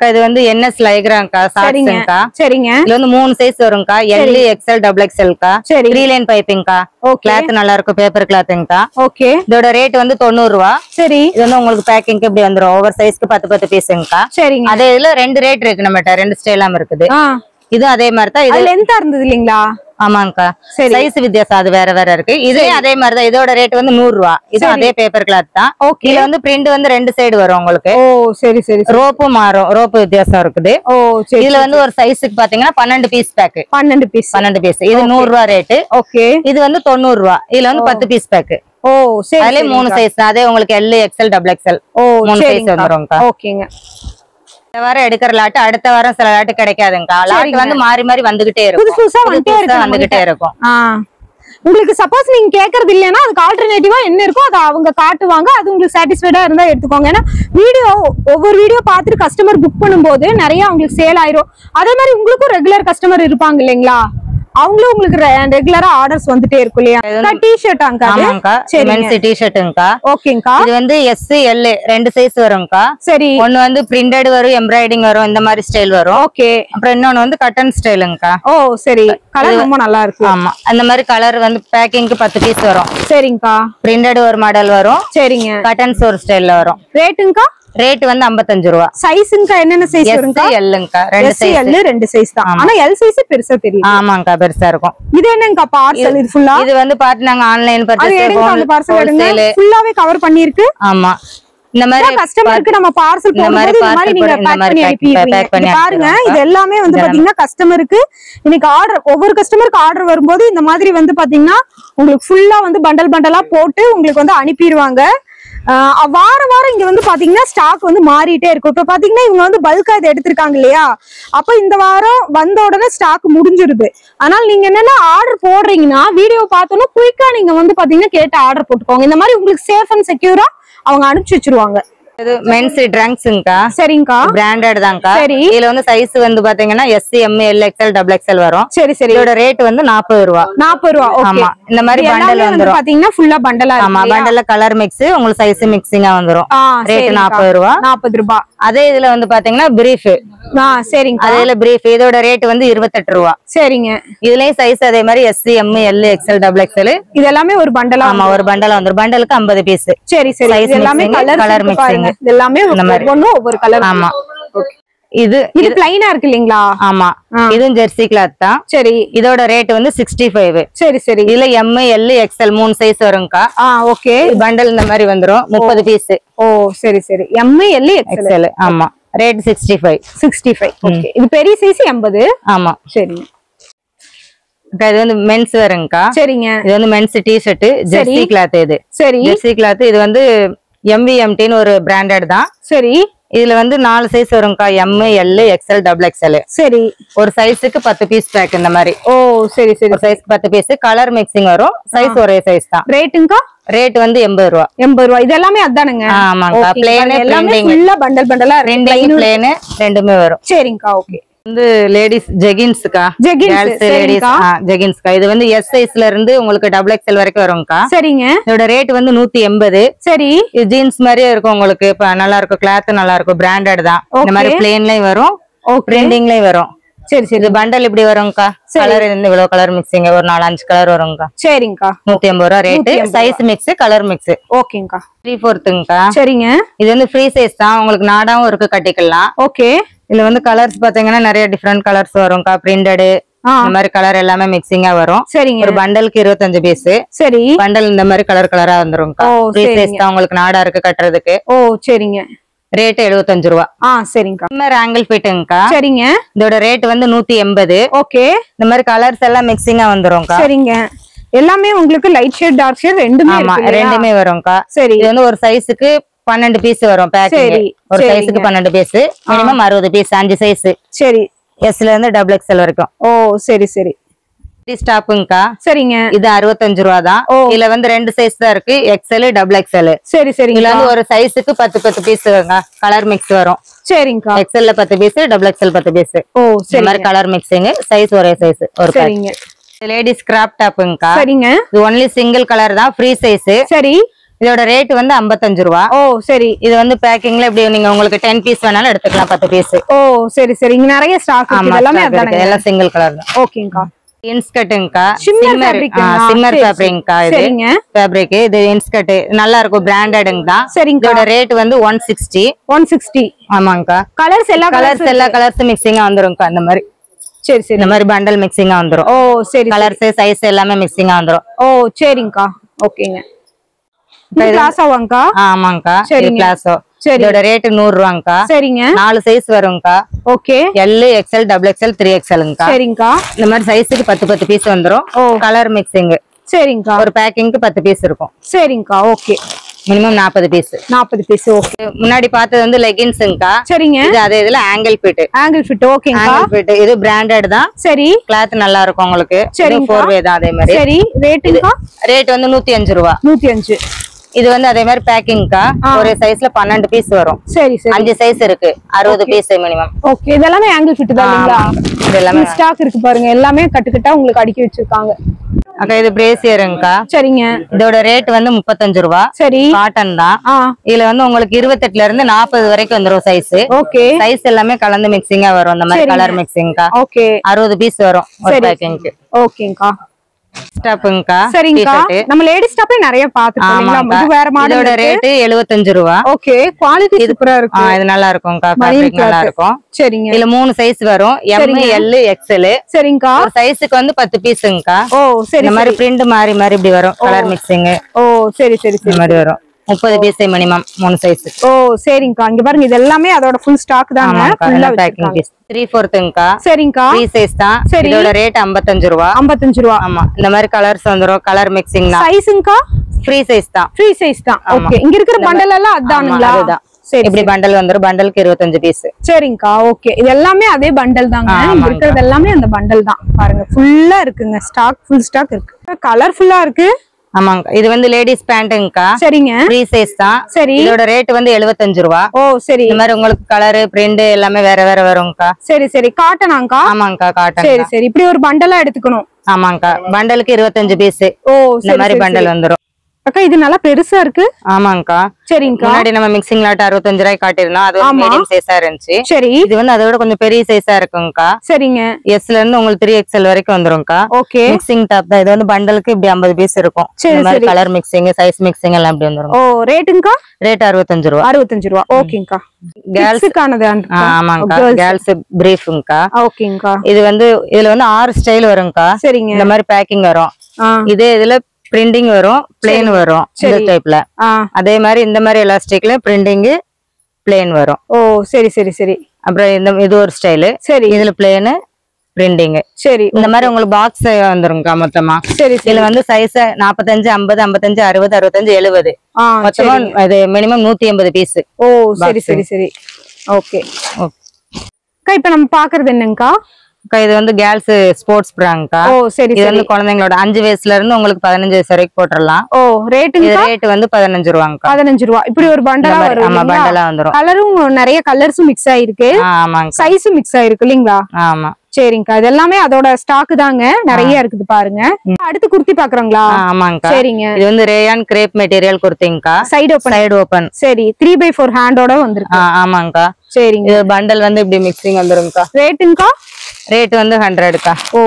இது வந்து NS லைக்ராங்கா ஷார்ட்ஸ்ங்கா சரிங்க இதுல வந்து 3 சைஸ் வரும்க்கா L XL XXLக்கா 3 லைன் பைப்பிங்கா கிளாத் நல்லா இருக்கும் பேப்பர் கிளாத்ங்கா ஓகே இதோட ரேட் வந்து 90 ரூபாய் சரி இது வந்து உங்களுக்கு பேக்கிங்க்கு இப்படி வந்துரும் ஓவர் சைஸ்க்கு 10 பீஸ்ங்கா சரிங்க அதே இதுல ரெண்டு ரேட் இருக்கு நம்மட்ட ரெண்டு ஸ்டைலாம் இருக்குது இது அதே மாதிரி தான் இது லெந்தா இருந்தது இல்லீங்களா ஆமாங்கக்கா சைஸ் வித்தியாசம் அது வேற வேற இருக்கு இதே அதே மாதிரி தான் இதோட ரேட் வந்து 100 ரூபாய் இது அதே பேப்பர் கிளாத் தான் இதுல வந்து பிரிண்ட் வந்து ரெண்டு சைடு வரும் உங்களுக்கு ஓ சரி சரி ரோப்பு மாறும் ரோப்பு வித்தியாசம் இருக்குது ஓ சரி இதுல வந்து ஒரு சைஸ்க்கு பாத்தீங்கன்னா 12 பீஸ் பேக் 12 பீஸ் இது 100 ரூபாய் ரேட் ஓகே இது வந்து 90 ரூபாய் இதுல வந்து 10 பீஸ் பேக் ஓ சரி அதுல 3 சைஸ் அதே உங்களுக்கு L XL XXL ஓ 3 சைஸ் வந்துரும்க்கா ஓகேங்க இந்த வாரம் எடுக்கிற லாட் அடுத்த வாரம் சில லாட் கிடைக்காதுங்கக்கா லாட் வந்து மாறி மாறி வந்துகிட்டே இருக்கும் புதுசா வந்துகிட்டே இருக்கும் உங்களுக்கு சப்போஸ் நீங்க கேக்குறது இல்லைன்னா அதுக்கு ஆல்டர்னேட்டிவா என்ன இருக்கோ அதை அவங்க காட்டுவாங்க அது உங்களுக்கு சாட்டிஸ்ஃபைடா இருந்தா எடுத்துக்கோங்க ஏன்னா ஒவ்வொரு வீடியோ பார்த்துட்டு கஸ்டமர் புக் பண்ணும்போது நிறைய உங்களுக்கு சேல் ஆயிரும் அதே மாதிரி உங்களுக்கும் ரெகுலர் கஸ்டமர் இருப்பாங்க இல்லைங்களா அவங்களும் உங்களுக்கு ரெகுலரா ஆர்டர்ஸ் வந்துட்டே இருக்கும் இல்லையா டி-ஷர்ட் ஆமாங்கக்கா மென்ஸ் டி-ஷர்ட்ங்கக்கா ஓகேங்கக்கா இது வந்து S L ரெண்டு சைஸ் வரும்க்கா சரி ஒன்னு வந்து பிரிண்டட் வரும் எம்ப்ராய்டிங் வரும் இந்த மாதிரி ஸ்டைல் வரும் ஓகே அப்புறம் இன்னொன்னு வந்து கட்டன் ஸ்டைலுங்கக்கா ஓ சரி கலர் ரொம்ப நல்லா இருக்கு ஆமா அந்த மாதிரி கலர் வந்து பேக்கிங்க்கு 10 பீஸ் வரும் சரிங்கக்கா பிரிண்டட் ஒரு மாடல் வரும் சரிங்க கட்டன்ஸ் ஒரு ஸ்டைல்ல வரும் ரேட்டுங்கக்கா ரேட் வந்து 55 ரூபாய் சைஸ்ங்கா என்னென்ன சைஸ் வரும்க்கா Lங்கக்கா ரெண்டு சைஸ் தான் ஆனா L சைஸ் பெருசா தெரியும் ஆமாங்கக்கா பெருசா இருக்கும் இது என்னங்கக்கா பார்சல் இது ஃபுல்லா இது வந்து பாத்து நாங்க ஆன்லைன் பர்ச்சேஸ் பண்ணுவோம் அந்த பார்சல் எடுங்க ஃபுல்லாவே கவர் பண்ணிருக்கு ஆமா இந்த மாதிரி கஸ்டமருக்கு நம்ம பார்சல் போடும்போது இந்த மாதிரி நீங்க பேக் பண்ணி அனுப்பிடுவீங்க பாருங்க இது எல்லாமே வந்து பாத்தீங்கன்னா கஸ்டமருக்கு இன்னைக்கு ஆர்டர் ஒவ்வொரு கஸ்டமருக்கு ஆர்டர் வரும்போது இந்த மாதிரி வந்து பாத்தீங்கன்னா உங்களுக்கு ஃபுல்லா வந்து பண்டல் பண்டலா போட்டு உங்களுக்கு வந்து அனுப்பிடுவாங்க வாரம் வாரம் இங்க வந்து பாத்தீங்கன்னா ஸ்டாக் வந்து மாறிட்டே இருக்கும். இப்ப பாத்தீங்கன்னா இவங்க வந்து பல்கா இதை எடுத்திருக்காங்க இல்லையா, அப்ப இந்த வாரம் வந்த உடனே ஸ்டாக் முடிஞ்சிருது. அதனால நீங்க என்னன்னா ஆர்டர் போடுறீங்கன்னா வீடியோ பார்த்தோன்னா குயிக்கா நீங்க வந்து பாத்தீங்கன்னா கேட்டு ஆர்டர் போட்டுக்கோங்க. இந்த மாதிரி உங்களுக்கு சேஃப் அண்ட் செக்யூரா அவங்க அனுப்பிச்சு வச்சிருவாங்க. இது மென்ஸ் ட்ரங்க்ஸ்ங்கா. சரிங்கக்கா. பிராண்டட் தான்க்கா. சரி. இதுல வந்து சைஸ் வந்து பாத்தீங்கன்னா S M L XL XXL வரும். சரி சரி. இதோட ரேட் வந்து 40 ரூபாய். 40 ரூபாய். ஓகே. ஆமா. இந்த மாதிரி பண்டல் வந்துரும். பாத்தீங்கன்னா ஃபுல்லா பண்டலா இருக்கு. ஆமா, பண்டல்ல கலர் மிக்ஸ், உங்களுக்கு சைஸ் மிக்சிங்கா வந்துரும். ரேட் 40 ரூபாய். 40 ரூபாய். அதே இதுல வந்து பாத்தீங்கன்னா பிரீஃப். சரிங்க. அதேல பிரீஃப் இதோட ரேட் வந்து 28 ரூபாய். சரிங்க. இதுலயும் சைஸ் அதே மாதிரி S M L XL XXL. இது எல்லாமே ஒரு பண்டலா. ஆமா, ஒரு பண்டலா வந்துரும். பண்டலுக்கு 50 பீஸ். சரி சரி. இது எல்லாமே கலர் மிக்சிங். இது எல்லாமே ஒவ்வொரு கலர். ஆமா. இது பிளைனா இருக்கு இல்லீங்களா? ஆமா, இதுவும் ஜெர்சி கிளாத் தான். சரி. இதோட ரேட் வந்து 65. சரி சரி. இதுல M L XL 3 சைஸ் வரும்க்கா. ஓகே. பண்டல் இந்த மாதிரி வந்துரும். 30 பீஸ். ஓ சரி சரி. M L XL. ஆமா, ரேட் 65. 65. ஓகே. இது பெரிய சைஸ் 80. ஆமா. சரிங்க. இது வந்து மென்ஸ் வரும்க்கா. சரிங்க. இது வந்து மென்ஸ் டி-ஷர்ட் ஜெர்சி கிளாத். இது சரி. Jersey cloth. இது வந்து MVMT ன்னு ஒரு பிராண்டட் தான். சரி. இதுல வந்து 4 size வரும்க்கா. M L XL XXL. சரி. ஒரு சைஸுக்கு 10 பீஸ் பேக் இந்த மாதிரி. ஓ சரி சரி. ஒரு சைஸ்க்கு 10 பீஸ். கலர் மிக்சிங் வரும். சைஸ் ஒரே சைஸ் தான். ரேட்டுங்கா? ரேட் வந்து 80 ரூபாய். 80 ரூபாய். இது எல்லாமே அதானுங்க? ஆமாங்கா. பிளேன் எல்லாமே ஃபுல்லா பண்டல் பண்டலா ரெண்டும் பிளேன் ரெண்டுமே வரும். சரிங்கா. ஓகே. வந்து லேடிஸ் ஜெகின்ஸ்க்கா. கேர்ள்ஸ் லேடிஸ் ஜெகின்ஸ்க்கா. இது வந்து S சைஸ்ல இருந்து உங்களுக்கு XXL வரைக்கும் வரும்க்கா. சரிங்க. இதோட ரேட் வந்து 180. சரி. இது ஜீன்ஸ் மாதிரியே இருக்கும் உங்களுக்கு. நல்லா இருக்கும். கிளாத் நல்லா இருக்கும். பிராண்டட் தான். இந்த மாதிரி பிளேன்லயும் வரும், பிரிண்டிங்லயும் வரும். சரி சரி. இது பண்டல் இப்படி வரும்க்கா. கலர் இவ்வளவு கலர் மிக்சிங் ஒரு 4-5 கலர் வரும்க்கா. சரிங்கக்கா. 180 ரூபாய் rate. Size mix, colour mix. ஓகேங்கா. 3/4ங்கா. சரிங்க. இது வந்து ஃப்ரீ சைஸ் தான். உங்களுக்கு நாடாவும் இருக்கு, கட்டிக்கலாம். ஓகே. இதுல வந்து கலர்ஸ் பாத்தீங்கன்னா நிறைய டிஃபரெண்ட் கலர்ஸ் வரும்க்கா. பிரிண்டட் இந்த மாதிரி கலர் எல்லாமே மிக்சிங்கா வரும். சரிங்க. ஒரு பண்டலுக்கு 25 பீஸ். சரி. பண்டல் இந்த மாதிரி கலர் கலரா வந்துரும்க்கா. ஃப்ரீ சைஸ் தான். உங்களுக்கு நாடா இருக்கு கட்டுறதுக்கு. ஓ சரிங்க. ரேட் 75 ரூபாய். சரிங்கக்கா. இந்த மாதிரி ஆங்கிள் ஃபிட்டுங்கக்கா. சரிங்க. இதோட ரேட் வந்து 180. ஓகே. இந்த மாதிரி கலர்ஸ் எல்லாம் மிக்சிங்கா வந்துரும்க்கா. சரிங்க. எல்லாமே உங்களுக்கு லைட் ஷேட் டார்க் ஷேட் ரெண்டுமே ஆமா, ரெண்டுமே வரும்க்கா. சரி. இது வந்து ஒரு சைஸுக்கு 12 பீஸ் வரும் பேக்கிங். ஒரு சைஸுக்கு 12 பீஸ். Minimum 60 piece. 5 சைஸ். சரி. S ல இருந்து XXL வரைக்கும். ஓ சரி சரி. ஸ்டாப்புங்கக்கா. சரிங்க. இது 65 ரூபாய் தான். இதுல வந்து 2 சைஸ் தான் இருக்கு. XL XXL. சரி சரி. இதுல வந்து ஒரு சைஸுக்கு 10 பீஸ் கலர் மிக்ஸ் வரும். சரிங்கக்கா. XL ல 10 பீஸ், XXL 10 பீஸ். ஓ சரி. இந்த மாதிரி கலர் மிக்சிங். சைஸ் ஒரே சைஸ். ஒரு சரிங்க. லேடிஸ் கிராப் டாப்புங்கக்கா. சரிங்க. இது ஒன்லி சிங்கிள் கலர் தான். Free size. சரி. இதோட ரேட் வந்து 55 ரூபாய். ஓ சரி. இது வந்து பேக்கிங்ல இப்படி நீங்க உங்களுக்கு 10 பீஸ் வேணாலும் எடுத்துக்கலாம். 10 பீஸ். ஓ சரி சரி. இங்க நிறைய ஸ்டாக் இருக்கு. எல்லாமே அதானே? எல்லாம் சிங்கிள் கலர் தான். ஓகேங்கா. இன்ஸ்கர்ட்ங்கா. சிம்மர் ஃபேப்ரிக்ங்கா. இது சரிங்க. ஃபேப்ரிக். இது இன்ஸ்கர்ட் நல்லா இருக்கும். பிராண்டட்ங்க தான். சரிங்க. இதோட ரேட் வந்து 160. ஆமாங்கா. கலர்ஸ் எல்லா கலர்ஸ் மிக்சிங்கா வந்துரும்க்கா. அந்த மாதிரி. சரி சரி. இந்த மாதிரி பண்டல் மிக்சிங்கா வந்துரும். ஓ சரி. கலர்ஸ் சைஸ் எல்லாமே மிக்சிங்கா வந்துரும். ஓ சரிங்கக்கா. ஓகேங்க. இது கிளாஸாவாங்கா? ஆமாங்கா. இது கிளாஸோ. இதோட ரேட் 100 ரூபாய்ங்கா. சரிங்க. 4 சைஸ் வரும்க்கா. ஓகே. L XL XXL 3XLங்கா. சரிங்கக்கா. இந்த மாதிரி சைஸுக்கு 10 பீஸ் வந்துரும். Colour mixing. சரிங்கக்கா. ஒரு பேக்கிங்க்கு 10 பீஸ் இருக்கும். சரிங்கக்கா. Okay. Minimum 40 piece. 40 piece. Okay. முன்னாடி பார்த்தது வந்து லெகின்ஸ்ங்கா. சரிங்க. இது அதே இதுல ஆங்கிள் ஃபிட். Ankle fit. ஓகேங்கா. Ankle fit. இது பிராண்டட் தான். சரி. கிளாத் நல்லா இருக்கும் உங்களுக்கு. இது 4-way தான் அதே மாதிரி. சரி. ரேட்டுங்கா? ரேட் வந்து 105 ரூபாய். 105. இது வந்து அதே மாதிரி பேக்கிங்க்கா. ஒரு சைஸ்ல 12 பீஸ் வரும். சரி சரி. 5 சைஸ் இருக்கு. 60 பீஸ் மினிமம். ஓகே. இதெல்லாம் ஆங்கிள் ஃபிட் தான் இல்லீங்களா? இதெல்லாம் ஸ்டாக் இருக்கு பாருங்க. எல்லாமே கட்டுக்கட்டா உங்களுக்கு அடுக்கி வச்சிருக்காங்க. அக்கா இது பிரேசியருங்கா. சரிங்க. இதோட ரேட் வந்து 35 ரூபாய். சரி. காட்டன் தான். இதுல வந்து உங்களுக்கு 28ல இருந்து 40 வரைக்கும் வந்துரும் சைஸ். ஓகே. சைஸ் எல்லாமே கலந்து மிக்சிங்கா வரும். அந்த மாதிரி கலர் மிக்சிங்கா. ஓகே. 60 பீஸ் வரும் ஒரு பேக்கிங்க்கு. ஓகேங்கா. ஸ்டாப்புங்கா. சரிங்கா. நம்ம லேடி ஸ்டாப்பே நிறைய பாத்துட்டோம். இது வேற மாடல். இதோட ரேட் 75 ரூபாய். ஓகே. குவாலிட்டி சூப்பரா இருக்கு. இது நல்லா இருக்கும்க்கா. ஃபேப்ரிக் நல்லா இருக்கும். சரிங்க. இதுல 3 சைஸ் வரும். M L XL. சரிங்கா. ஒரு சைஸ்க்கு வந்து 10 பீஸ்ங்கா. ஓ சரி. இந்த மாதிரி பிரிண்ட் மாறி மாறி இப்படி வரும். Colour mixing. ஓ சரி சரி சரி. இந்த மாதிரி வரும். 30 பீஸ் மினிமம் 3 சைஸ். ஓ சரிங்கா. இங்க பாருங்க. இது எல்லாமே அதோட ஃபுல் ஸ்டாக் தாங்க. ஃபுல்லா பேக்கிங் பீஸ். 3/4ங்கா. சரிங்கா. ஃப்ரீ சைஸ் தான். இதோட ரேட் 55 ரூபாய். 55 ரூபாய். ஆமா. இந்த மாதிரி கலர்ஸ் வந்துரும். கலர் மிக்சிங் தான். சைஸ்ங்கா? ஃப்ரீ சைஸ் தான். ஃப்ரீ சைஸ் தான். ஓகே. இங்க இருக்கிற பண்டல் எல்லாம் அதானுங்களா? அதுதான். சரி, இப்படி பண்டல் வந்துரும். பண்டலுக்கு 25 பீஸ். சரிங்கக்கா. ஓகே. இது எல்லாமே அதே பண்டல் தாங்க. இங்க இருக்கிறது எல்லாமே அந்த பண்டல் தான். பாருங்க ஃபுல்லா இருக்குங்க. ஸ்டாக் ஃபுல் ஸ்டாக் இருக்கு. கலர்ஃபுல்லா இருக்கு. ஆமாங்க. இது வந்து லேடிஸ் பேண்ட்ங்கா. சரிங்க. ஃப்ரீ சைஸ் தான். சரி. இதோட ரேட் வந்து 75 ரூபாய். ஓ சரி. இந்த மாதிரி உங்களுக்கு கலர் பிரிண்ட் எல்லாமே வேற வேற வரும்க்கா. சரி சரி. காட்டனாங்கா? ஆமாங்கக்கா, காட்டன். சரி சரி. இப்படி ஒரு பண்டலா எடுத்துக்கணும். ஆமாங்கக்கா. பண்டலுக்கு 25 பீஸ். ஓ இந்த மாதிரி பண்டல் வந்துரும். அக்கா இது நல்லா பெருசா இருக்கு. ஆமாங்கக்கா. சரிங்கக்கா. முன்னாடி நம்ம மிக்சிங் லாட் 65 ரூபாய் காட்டிருந்தோம். அது ஒரு மீடியம் சைஸா இருந்துச்சு. சரி. இது வந்து அதோட கொஞ்சம் பெரிய சைஸா இருக்குங்கக்கா. சரிங்க. எஸ்ல இருந்து உங்களுக்கு 3XL வரைக்கும் வந்துரும்க்கா. ஓகே. மிக்சிங் டாப் தான். இது வந்து பண்டலுக்கு இப்படி 50 பீஸ் இருக்கும். இந்த மாதிரி கலர் மிக்சிங், சைஸ் மிக்சிங் எல்லாம் இப்படி வந்துரும். ஓ ரேட்டுங்கக்கா? ரேட் 65 ரூபாய். 65 ரூபாய். ஓகேங்கக்கா. கேர்ள்ஸ்க்கானது. ஆமாங்கக்கா. கேர்ள்ஸ் பிரீஃப்ங்கக்கா. ஓகேங்கக்கா. இது வந்து இதுல வந்து 6 ஸ்டைல் வரும்க்கா. சரிங்க. இந்த மாதிரி பேக்கிங் வரும். இதே இதுல பிரிண்டிங் வரும், பிளேன் வரும். இந்த டைப்ல. அதே மாதிரி இந்த மாதிரி எலாஸ்டிக்ல பிரிண்டிங், பிளேன் வரும். ஓ சரி சரி சரி. அப்புறம் இது ஒரு ஸ்டைல். சரி. இதுல பிளேன், பிரிண்டிங். சரி. இந்த மாதிரி உங்களுக்கு பாக்ஸ் வந்துரும்க்கா மொத்தமா. சரி. இதுல வந்து சைஸ் 45, 50, 55, 60, 65, 70. மொத்தமா இது மினிமம் 180 பீஸ். ஓ சரி சரி சரி. ஓகே. ஓகே. இப்ப நம்ம பாக்குறது என்னங்கக்கா? இது வந்து கேர்ள்ஸ் ஸ்போர்ட்ஸ் பிராங்கா. ஓ சரி. இது வந்து குழந்தைங்களோட 5 வயசுல இருந்து உங்களுக்கு 15 வயசு வரைக்கும் போட்டுறலாம். ஓ ரேட் வந்து 15 ரூபாய்ங்க. 15 ரூபாய். இப்படி ஒரு பண்டலா வரும். ஆமா, பண்டலா வந்துரும். கலரும் நிறைய கலர்ஸும் மிக்ஸ் ஆயிருக்கு. ஆமாங்க. சைஸும் மிக்ஸ் ஆயிருக்கு இல்லீங்களா? ஆமா. சரிங்கக்கா. இது எல்லாமே அதோட ஸ்டாக் தாங்க. நிறைய இருக்குது பாருங்க. அடுத்து குர்த்தி பாக்குறோங்களா? ஆமாங்கக்கா. சரிங்க. இது வந்து ரேயான் கிரேப் மெட்டீரியல் குர்த்திங்கக்கா. Side open. சரி. 3/4 ஹேண்டோட வந்திருக்கு. ஆமாங்கக்கா. சரிங்க. இது பண்டல் வந்து இப்படி மிக்சிங் வந்துருங்கக்கா. ரேட்டுங்கக்கா? ரேட் வந்து 100க்கா. ஓ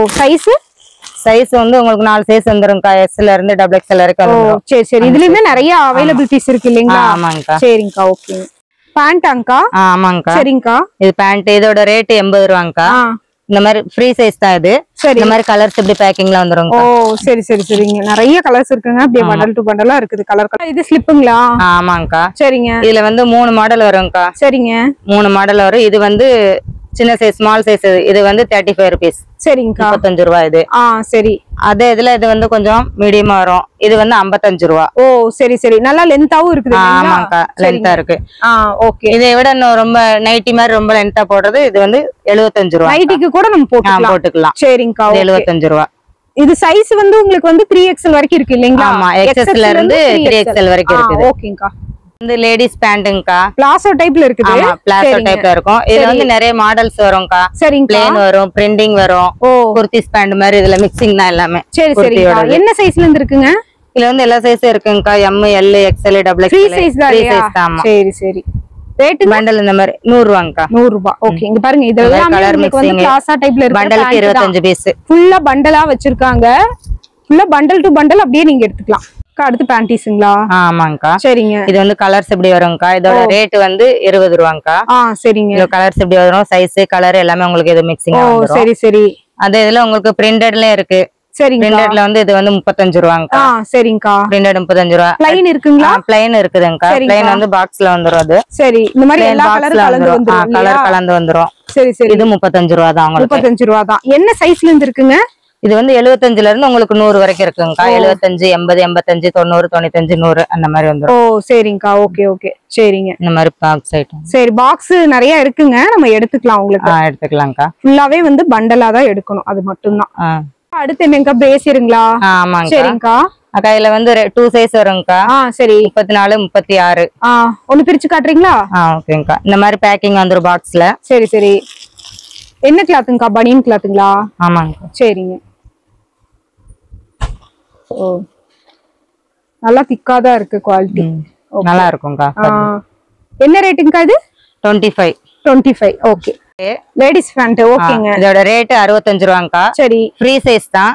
சைஸ் வந்து உங்களுக்கு 4 சைஸ் வந்துருங்கக்கா. எஸ்ல இருந்து XXL வரைக்கும் வந்துரும். சரி சரி. இதுலயுமே நிறைய அவைலபிலிட்டிஸ் இருக்கு இல்லீங்களா? ஆமாங்கக்கா. சரிங்கக்கா. ஓகே. பேண்டாங்கா? ஆமாங்கக்கா. சரிங்கக்கா. இது பேண்ட். இதோட ரேட் 80 ரூபாய்ங்கக்கா. இந்த மாதிரி ஃப்ரீ சைஸ் தான் இது. சரி. இந்த மாதிரி கலர்ஸ் இப்படி பேக்கிங்ல வந்துரும். ஓ சரி சரி சரிங்க. நிறைய கலர்ஸ் இருக்குங்க. அப்படியே பண்டல் டு பண்டலா இருக்குது. கலர் இது ஸ்லிப்புங்களா? ஆமாங்கக்கா. சரிங்க. இதுல வந்து 3 மாடல் வரும்க்கா. சரிங்க. 3 மாடல் வரும். இது வந்து சின்ன சைஸ், ஸ்மால் சைஸ். இது வந்து 35 rupees. சரிங்கக்கா. 35 ரூபாய் இது. சரி. அதே இதுல இது வந்து கொஞ்சம் மீடியமா வரும். இது வந்து 55 ரூபாய். ஓ சரி சரி. நல்லா லென்த்தாவும் இருக்குது. ஆமாங்கக்கா, லென்த்தா இருக்கு. ஓகே. இதை விட இன்னும் ரொம்ப நைட்டி மாதிரி ரொம்ப லென்த்தா போடுறது இது வந்து 75 ரூபாய். நைட்டிக்கு கூட நம்ம போட்டுக்கலாம். சரிங்கக்கா. 75 ரூபாய். இது சைஸ் வந்து உங்களுக்கு வந்து 3XL வரைக்கும் இருக்கு இல்லீங்களா? ஆமா, XSல இருந்து 3XL வரைக்கும் இருக்குது. ஓகேங்கக்கா. இந்த லேடிஸ் பேண்ட்ங்கா. பிளாசோ டைப்ல இருக்குது. ஆமா, பிளாசோ டைப்ல இருக்கும். இதுல வந்து நிறைய மாடல்ஸ் வரும்க்கா. சரிங்க. பிளேன் வரும், பிரிண்டிங் வரும். குர்த்திஸ் பேண்ட் மாதிரி இதுல மிக்சிங் தான் எல்லாமே. சரி சரி. என்ன சைஸ்ல இருந்து இருக்குங்க? இதுல வந்து எல்லா சைஸும் இருக்குங்கக்கா. M, L, XL, XXL. Free size தான். ஃப்ரீ சைஸ் தான். ஆமா. சரி சரி. ரேட் பண்டல் இந்த மாதிரி 100 ரூபாய்ங்கா. 100 ரூபாய். ஓகே. இங்க பாருங்க. இதெல்லாம் கலர் மிக்சிங். பிளாசா டைப்ல இருக்கு. பண்டலுக்கு 25 பீஸ். ஃபுல்லா பண்டலா வச்சிருக்காங்க. ஃபுல்லா பண்டல் டு பண்டல் அப்படியே நீங்க எடுத்துக்கலாம். அடுத்து பேண்டீஸ்ங்களா? ஆமாங்கக்கா. சரிங்க. இது வந்து கலர்ஸ் இப்படி வரும்க்கா. இதோட ரேட் வந்து 20 ரூபாய்ங்கா. சரிங்க. இது கலர்ஸ் இப்படி வரும். சைஸ், கலர் எல்லாமே உங்களுக்கு இது மிக்சிங் வந்துரும். சரி சரி. அதே இதுல உங்களுக்கு பிரிண்டட்ல இருக்கு. சரிங்க. பிரிண்டட்ல வந்து இது வந்து 35 ரூபாய்ங்கா. சரிங்கக்கா. பிரிண்டட் 35 ரூபாய். ப்ளைன் இருக்குங்களா? ப்ளைன் இருக்குதுங்கக்கா. ப்ளைன் வந்து பாக்ஸ்ல வந்துரும். அது சரி. இந்த மாதிரி எல்லா கலர் கலந்து வந்துரும். கலர் கலந்து வந்துரும். சரி சரி. இது 35 ரூபாய் தான் உங்களுக்கு. 35 ரூபாய் தான். என்ன சைஸ்ல இருந்து இருக்குங்க? இது வந்து 75ல இருந்து உங்களுக்கு 100 வரைக்கும் இருக்குங்கக்கா. 75, 80, 85, 90, 95, 100 அந்த மாதிரி வந்துரும். சரிங்கக்கா. Okay okay. சரிங்க. இந்த மாதிரி பாக்ஸ் ஐட்டம். சரி. பாக்ஸ் நிறைய இருக்குங்க. நம்ம எடுத்துக்கலாம். உங்களுக்கு எடுத்துக்கலாம்க்கா. ஃபுல்லாவே வந்து பண்டலா தான் எடுக்கணும். அது மட்டும் தான். அடுத்து என்னங்கக்கா? பிரேசியருங்களா? ஆமாங்க. சரிங்கக்கா. அக்கா இதுல வந்து 2 சைஸ் வரும்க்கா. சரி. 34, 36. ஒன்னு பிரிச்சு காட்டுறீங்களா? ஓகேங்கக்கா. இந்த மாதிரி பேக்கிங் வந்துரும் பாக்ஸ்ல. சரி சரி. என்ன கிளாத்துங்கக்கா? பனியன் கிளாத்துங்களா? ஆமாங்க. சரிங்க. நல்லா திக்காதான் இருக்கு. குவாலிட்டி நல்லா இருக்கும்க்கா. என்ன ரேட்டுங்கக்கா இது? 25. 25. ஓகே. Ladies pant. ஓகேங்க. இதோட ரேட் 65 ரூபாய்ங்கா. சரி. ஃப்ரீ சைஸ் தான்.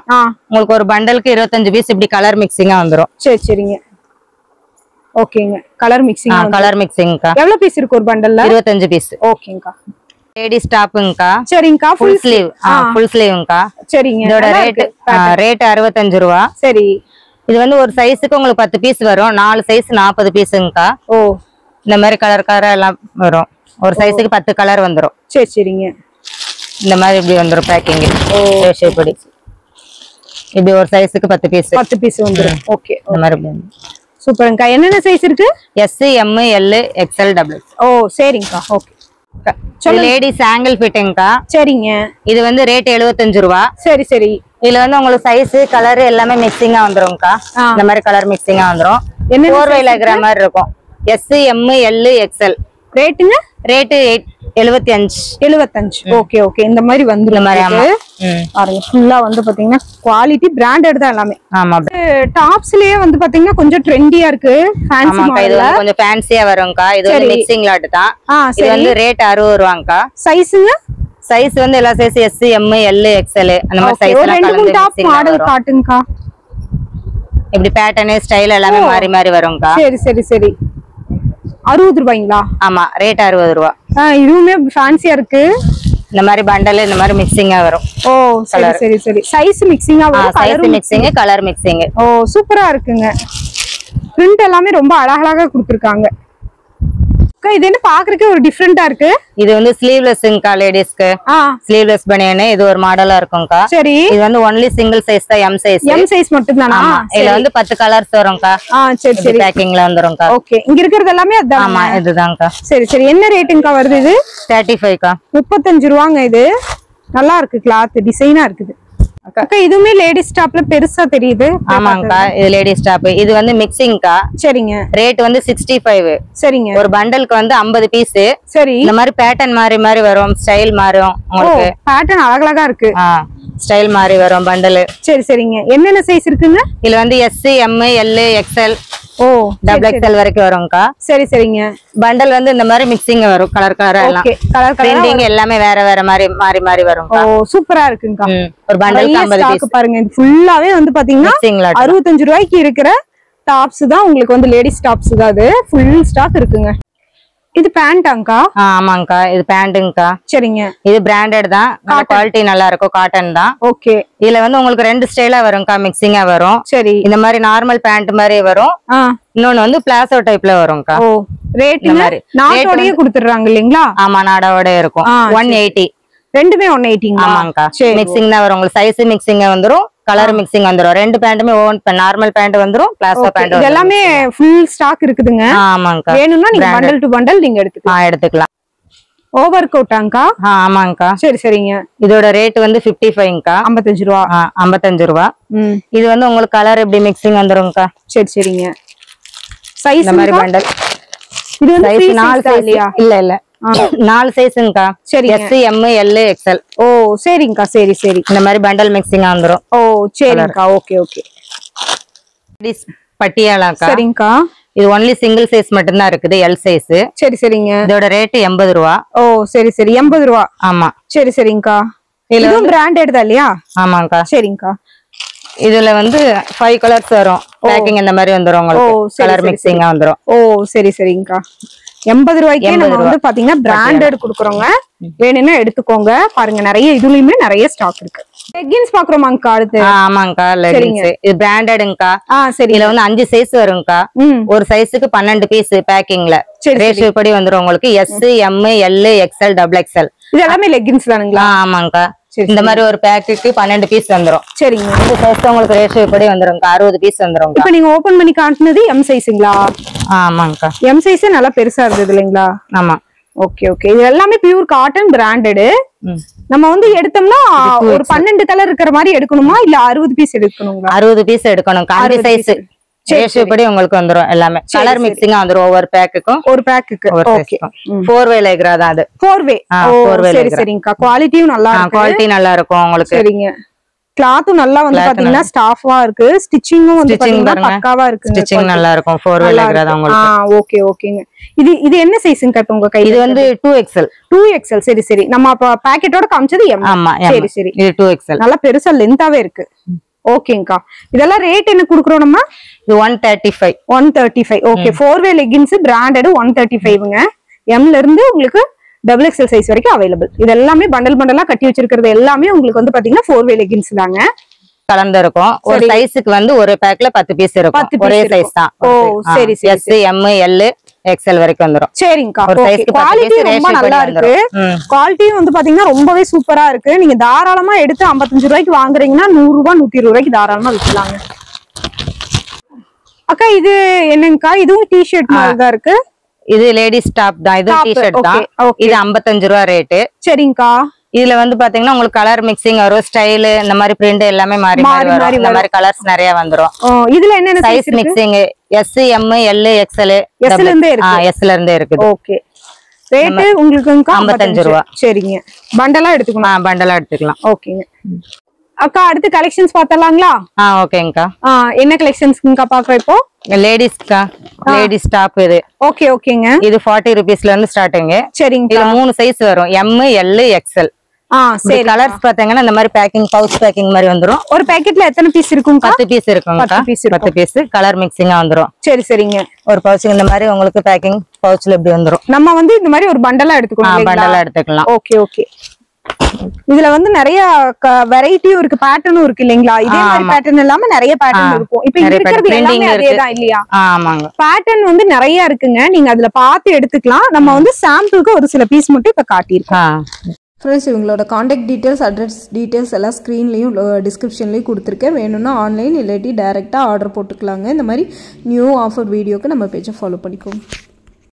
உங்களுக்கு ஒரு பண்டலுக்கு 25 பீஸ் இப்படி கலர் மிக்சிங்கா வந்துரும். சரி சரிங்க. ஓகேங்க. Colour mixing. கலர் மிக்சிங்க்கா. எவ்வளவு பீஸ் இருக்கு ஒரு பண்டல்ல? 25 பீஸ். ஓகேங்கக்கா. லேடிஸ் டாப்ங்கக்கா. சரிங்கக்கா. Full sleeve. ஃபுல் ஸ்லீவ்ங்கக்கா. சரிங்க. இதோட ரேட் 65 ரூபாய். சரி. இது வந்து ஒரு சைஸுக்கு உங்களுக்கு 10 பீஸ் வரும். 4 சைஸ் 40 பீஸுங்கக்கா. இந்த மாதிரி கலர் கலர் எல்லாம் வரும். ஒரு சைஸுக்கு 10 கலர் வந்துரும். சரி சரிங்க. இந்த மாதிரி இப்படி வந்துரும் பேக்கிங். இப்படி இது ஒரு சைஸ்க்கு 10 பீஸ் 10 பீஸ் வந்துரும் ஓகே இந்த மாதிரி சூப்பர்ங்கா என்னென்ன சைஸ் இருக்கு S M L XL double ஓ சரிங்கா ஓகே லேடிஸ் ஆங்கிள் ஃபிட்டிங்க்கா சரிங்க இது வந்து ரேட் 75 ரூபாய் சரி சரி இதுல வந்து உங்களுக்கு சைஸ் கலர் எல்லாமே மிக்சிங்கா வந்துரும்க்கா இந்த மாதிரி கலர் மிக்சிங்கா வந்துரும் என்ன 4 வேல இருக்கிற மாதிரி இருக்கும் S M L XL ரேட்டுங்க ரேட் 75 ஓகே ஓகே இந்த மாதிரி வந்து இந்த மாதிரி ஆமா பாருங்க ஃபுல்லா வந்து பாத்தீங்கன்னா குவாலிட்டி பிராண்டட் தான் எல்லாமே ஆமா டாப்ஸ்லயே வந்து பாத்தீங்கன்னா கொஞ்சம் ட்ரெண்டியா இருக்கு ஃபேன்சி மாடல்ல கொஞ்சம் ஃபேன்சியா வரும்க்கா இது வந்து மிக்சிங் லாட் தான் இது வந்து ரேட் 60 ரூபாய்க்கா சைஸ்ங்க சைஸ் வந்து எல்லா size S M L XL அந்த மாதிரி சைஸ் எல்லாம் ரெண்டு மூணு டாப் மாடல் காட்டுங்கக்கா இப்படி பேட்டர்ன் ஸ்டைல் எல்லாமே மாறி மாறி வரும்க்கா சரி சரி சரி 60 ரூபாய்ங்களா ஆமா ரேட் 60 ரூபாய் இதுவுமே ஃபேன்சியா இருக்கு இந்த மாதிரி பண்டல் இந்த மாதிரி மிக்சிங்கா வரும் ஓ சரி சரி சரி சைஸ் மிக்சிங்கா வரும் சைஸ் மிக்சிங் கலர் மிக்சிங் ஓ சூப்பரா இருக்குங்க பிரிண்ட் எல்லாமே ரொம்ப அழகழகா கொடுத்திருக்காங்க இது என்ன பாக்குறதுக்கு ஒரு டிஃபரெண்டா இருக்கு இது வந்து ஸ்லீவ்லெஸ்ங்கா லேடிஸ்க்கு ஸ்லீவ்லெஸ் பனியன் இது ஒரு மாடலா இருக்கும்க்கா சரி இது வந்து ஒன்லி சிங்கிள் சைஸ் தான் M சைஸ் மட்டும் தானா இதுல வந்து 10 கலர்ஸ் வரும்க்கா சரி சரி பேக்கிங்ல வந்துரும்க்கா ஓகே இங்க இருக்கிறது எல்லாமே அதான் ஆமா இதுதான்க்கா சரி சரி என்ன ரேட்டுங்கா வருது இது 35க்கா 35 ரூபாங்க இது நல்லா இருக்கு கிளாத் டிசைனா இருக்குது அக்கா இதுவுமே லேடிஸ் டாப்ல பெருசா தெரியுது ஆமாங்கா இது லேடிஸ் டாப் இது வந்து மிக்சிங்க்கா சரிங்க ரேட் வந்து 65 சரிங்க ஒரு பண்டலுக்கு வந்து 50 பீஸ் சரி இந்த மாதிரி பேட்டர்ன் மாறி மாறி வரும் ஸ்டைல் மாறும் உங்களுக்கு பேட்டர்ன் அழகழகா இருக்கு ஸ்டைல் மாறி வரும் பண்டல் சரி சரிங்க என்னென்ன சைஸ் இருக்குங்க இதுல வந்து S M L XL ஓ டபுள் XL வரைக்கும் வரும்க்கா சரி சரிங்க பண்டல் வந்து இந்த மாதிரி மிக்சிங் வரும் கலர் கலரா எல்லாம் பிரிண்டிங் எல்லாமே வேற வேற மாதிரி மாறி மாறி வரும் ஓ சூப்பரா இருக்குங்கா ஒரு பண்டலுக்கு 50 பீஸ் பாருங்க இது ஃபுல்லாவே வந்து பாத்தீங்கன்னா 65 ரூபாய்க்கு இருக்கிற டாப்ஸ் தான் உங்களுக்கு வந்து லேடிஸ் டாப்ஸ் தான் அது ஃபுல் ஸ்டாக் இருக்குங்க இது பேண்டாங்கா ஆமாங்கா இது பேண்ட்டுங்கா சரிங்க இது பிராண்டட் தான் குவாலிட்டி நல்லா இருக்கும் காட்டன் தான் ஓகே இதுல வந்து உங்களுக்கு ரெண்டு ஸ்டைலா வரும்க்கா மிக்சிங்கா வரும் சரி இந்த மாதிரி நார்மல் பேண்ட் மாதிரி வரும் இன்னொன்னு வந்து பிளாசோ டைப்ல வரும்க்கா ஓ ரேட் நாடோடயே கொடுத்துறாங்க இல்லீங்களா ஆமா நாடோட இருக்கும் 180 ரெண்டுமே 180 ஆமாங்கா மிக்சிங் தான் வரும் உங்களுக்கு சைஸ் மிக்சிங் வந்துரும் கலர் மிக்சிங் வந்துரும் ரெண்டு பேண்ட்டுமே ஓன் நார்மல் பேண்ட் வந்துரும் பிளாசோ பேண்ட் இது எல்லாமே ஃபுல் ஸ்டாக் இருக்குதுங்க ஆமாங்கா வேணும்னா நீங்க பண்டல் டு பண்டல் நீங்க எடுத்துக்கலாம் ஓவர் கோட்டாங்கா ஆமாங்கா சரி சரிங்க இதோட ரேட் வந்து 55ங்கா 55 ரூபா 55 ரூபா இது வந்து உங்களுக்கு கலர் எப்படி மிக்சிங் வந்துரும்க்கா சரி சரிங்க சைஸ் இந்த மாதிரி பண்டல் இது வந்து சைஸ் 4 சைஸ் இல்ல 4 சைஸ்ங்கா சரி S M L XL ஓ சரிங்கா சரி சரி இந்த மாதிரி பண்டல் மிக்சிங்கா வந்துரும் ஓ சரிங்கா ஓகே ஓகே பட்டியாலாக்கா சரிங்கா இது ஒன்லி சிங்கிள் சைஸ் மட்டும் தான் இருக்குது L சைஸ் சரி சரிங்க இதோட ரேட் 80 ரூபா ஓ சரி சரி 80 ரூபா ஆமா சரி சரிங்கா இதுவும் பிராண்டட் தான் இல்லையா ஆமாங்கா சரிங்கா இதுல வந்து 5 கலர்ஸ் வரும் பேக்கிங் இந்த மாதிரி வந்துரும் உங்களுக்கு கலர் மிக்சிங்கா வந்துரும் ஓ சரி சரிங்கா 80 ரூபாய்க்கே நம்ம வந்து பாத்தீங்கன்னா பிராண்டட் குடுக்குறோங்க வேணும்னா எடுத்துக்கோங்க பாருங்க நிறைய இதுலயுமே நிறைய ஸ்டாக் இருக்கு லெகின்ஸ் பாக்குறோமாங்கா அடுத்து ஆமாங்கா லெகின்ஸ் இது பிராண்டட்ங்கா சரி இதுல வந்து 5 சைஸ் வரும்க்கா ஒரு சைஸ்க்கு 12 பீஸ் பேக்கிங்ல ரேஷியோ படி வந்துரும் உங்களுக்கு S M L XL double XL இது எல்லாமே லெகின்ஸ் தானுங்களா ஆமாங்கா இந்த மாதிரி ஒரு பேக்குக்கு 12 பீஸ் வந்துரும் சரிங்க இந்த சைஸ் உங்களுக்கு ரேஷியோ படி வந்துரும்க்கா 60 பீஸ் வந்துரும் இப்போ நீங்க ஓபன் பண்ணி காட்டுனது M சைஸ்ங்களா ஆமாங்கா M சைஸ் நல்லா பெருசா இருந்தது இல்லைங்களா ஆமா ஓகே ஓகே இது எல்லாமே பியூர் காட்டன் பிராண்டட் நம்ம வந்து எடுத்தோம்னா ஒரு 12 கலர் இருக்கிற மாதிரி எடுக்கணுமா இல்ல 60 பீஸ் எடுக்கணுங்களா 60 பீஸ் எடுக்கணும் காம்பி சைஸ் ரேஷியோ படி உங்களுக்கு வந்துரும் எல்லாமே கலர் மிக்சிங்கா வந்துரும் ஒவ்வொரு பேக்குக்கும் ஒரு பேக்குக்கு ஓகே 4 வே லைக்ரா தான் அது 4 வே சரி சரிங்கா குவாலிட்டியும் நல்லா இருக்கு குவாலிட்டி நல்லா இருக்கும் உங்களுக்கு சரிங்க கிளாத்தும் நல்லா வந்து பாத்தீங்கன்னா ஸ்டாஃபா இருக்கு ஸ்டிச்சிங்கும் வந்து பாத்தீங்கன்னா பக்காவா இருக்கு ஸ்டிச்சிங் நல்லா இருக்கும் 4 வே லைக்ரா தான் உங்களுக்கு ஓகே ஓகேங்க இது என்ன சைஸ்ங்க கட் உங்க கையில இது வந்து 2XL 2XL சரி சரி நம்ம அப்ப பாக்கெட்டோட காமிச்சது M ஆமா சரி சரி இது 2XL நல்லா பெருசா லென்த்தாவே இருக்கு ஓகேங்கா இதெல்லாம் ரேட் என்ன குடுக்குறோம் நம்ம இது 135 ஓகே 4 வே லெகின்ஸ் பிராண்டட் 135ங்க M ல இருந்து உங்களுக்கு டபுள் XL சைஸ் வரைக்கும் அவைலபிள் இது எல்லாமே பண்டல் பண்டலா கட்டி வச்சிருக்கிறது எல்லாமே உங்களுக்கு வந்து பாத்தீங்கன்னா 4 வே லெகின்ஸ் தாங்க கலந்து இருக்கும் ஒரு சைஸ்க்கு வந்து ஒரு பேக்ல 10 பீஸ் இருக்கும் ஒரே சைஸ் தான் ஓ சரி சரி S M L XL வரைக்கும் வந்துரும். சரிங்கக்கா. குவாலிட்டி ரொம்ப நல்லா இருக்கு. குவாலிட்டியும் வந்து பாத்தீங்கன்னா ரொம்பவே சூப்பரா இருக்கு. நீங்க தாராளமா எடுத்து 55 ரூபாய்க்கு வாங்குறீங்கன்னா 100 ரூபாய் 120 ரூபாய்க்கு தாராளமா விற்கலாங்க. அக்கா இது என்னங்கக்கா? இதுவும் டி-ஷர்ட் மாதிரி தான் இருக்கு. இது லேடிஸ் டாப் தான். இது டி-ஷர்ட் தான். இது 55 ரூபாய் ரேட். சரிங்கக்கா. இதுல வந்து பாத்தீங்கன்னா உங்களுக்கு கலர் மிக்சிங் வரும், ஸ்டைல் இந்த மாதிரி பிரிண்ட் எல்லாமே மாறி மாறி வரும். இந்த மாதிரி கலர்ஸ் நிறைய வந்துரும். இதுல என்ன size mixing S M L XL S ல இருந்தே இருக்கு. S ல இருந்தே இருக்குது. ஓகே. ரேட் உங்களுக்கு 55 ரூபாய். சரிங்க. பண்டலா எடுத்துக்கலாம். பண்டலா எடுத்துக்கலாம். ஓகேங்க. அக்கா அடுத்து கலெக்ஷன்ஸ் பார்த்தலாங்களா? ஓகேங்கக்கா. என்ன கலெக்ஷன்ஸ்ங்கக்கா பார்க்க இப்போ? லேடிஸ்க்கா. லேடிஸ் டாப் இது. ஓகே ஓகேங்க. இது 40 ரூபீஸ்ல இருந்து ஸ்டார்டிங். சரிங்க. இதுல 3 சைஸ் வரும், M L XL. சரி. கலர்ஸ் பாத்தீங்கன்னா இந்த மாதிரி பேக்கிங், பவுச் பேக்கிங் மாதிரி வந்துரும். ஒரு பாக்கெட்ல எத்தனை பீஸ் இருக்கும்? 10 பீஸ் இருக்குங்க. 10 பீஸ் கலர் மிக்சிங்கா வந்துரும். சரி சரிங்க. ஒரு பவுச் இந்த மாதிரி உங்களுக்கு பேக்கிங் பவுச்ல இப்படி வந்துரும். நம்ம வந்து இந்த மாதிரி ஒரு பண்டலா எடுத்துக்கலாம். பண்டலா எடுத்துக்கலாம். Okay okay. இதுல வந்து நிறைய வெரைட்டியும் இருக்கு, பேட்டர்னும் இருக்கு இல்லீங்களா? இதே மாதிரி பேட்டர்ன் இல்லாம நிறைய பேட்டர்ன் இருக்கும். இப்போ இருக்கிறது எல்லாமே அதேதான் இல்லையா? ஆமாங்க. பேட்டர்ன் வந்து நிறைய இருக்குங்க. நீங்க அதுல பார்த்து எடுத்துக்கலாம். நம்ம வந்து சாம்பிளுக்கு ஒரு சில பீஸ் மட்டும் இப்ப காட்டியிருக்கோம். ஃப்ரெண்ட்ஸ், இவங்களோட காண்டாக்ட் டீட்டெயில்ஸ், அட்ரஸ் டீட்டெயில்ஸ் எல்லாம் ஸ்க்ரீன்லேயும் டிஸ்கிரிப்ஷன்லேயும் கொடுத்துருக்கேன். வேணும்னா ஆன்லைன் இல்லாட்டி டைரெக்டாக ஆர்டர் போட்டுக்கலாங்க. இந்த மாதிரி நியூ ஆஃபர் வீடியோக்கு நம்ம பேஜை ஃபாலோ பண்ணிக்கோங்க.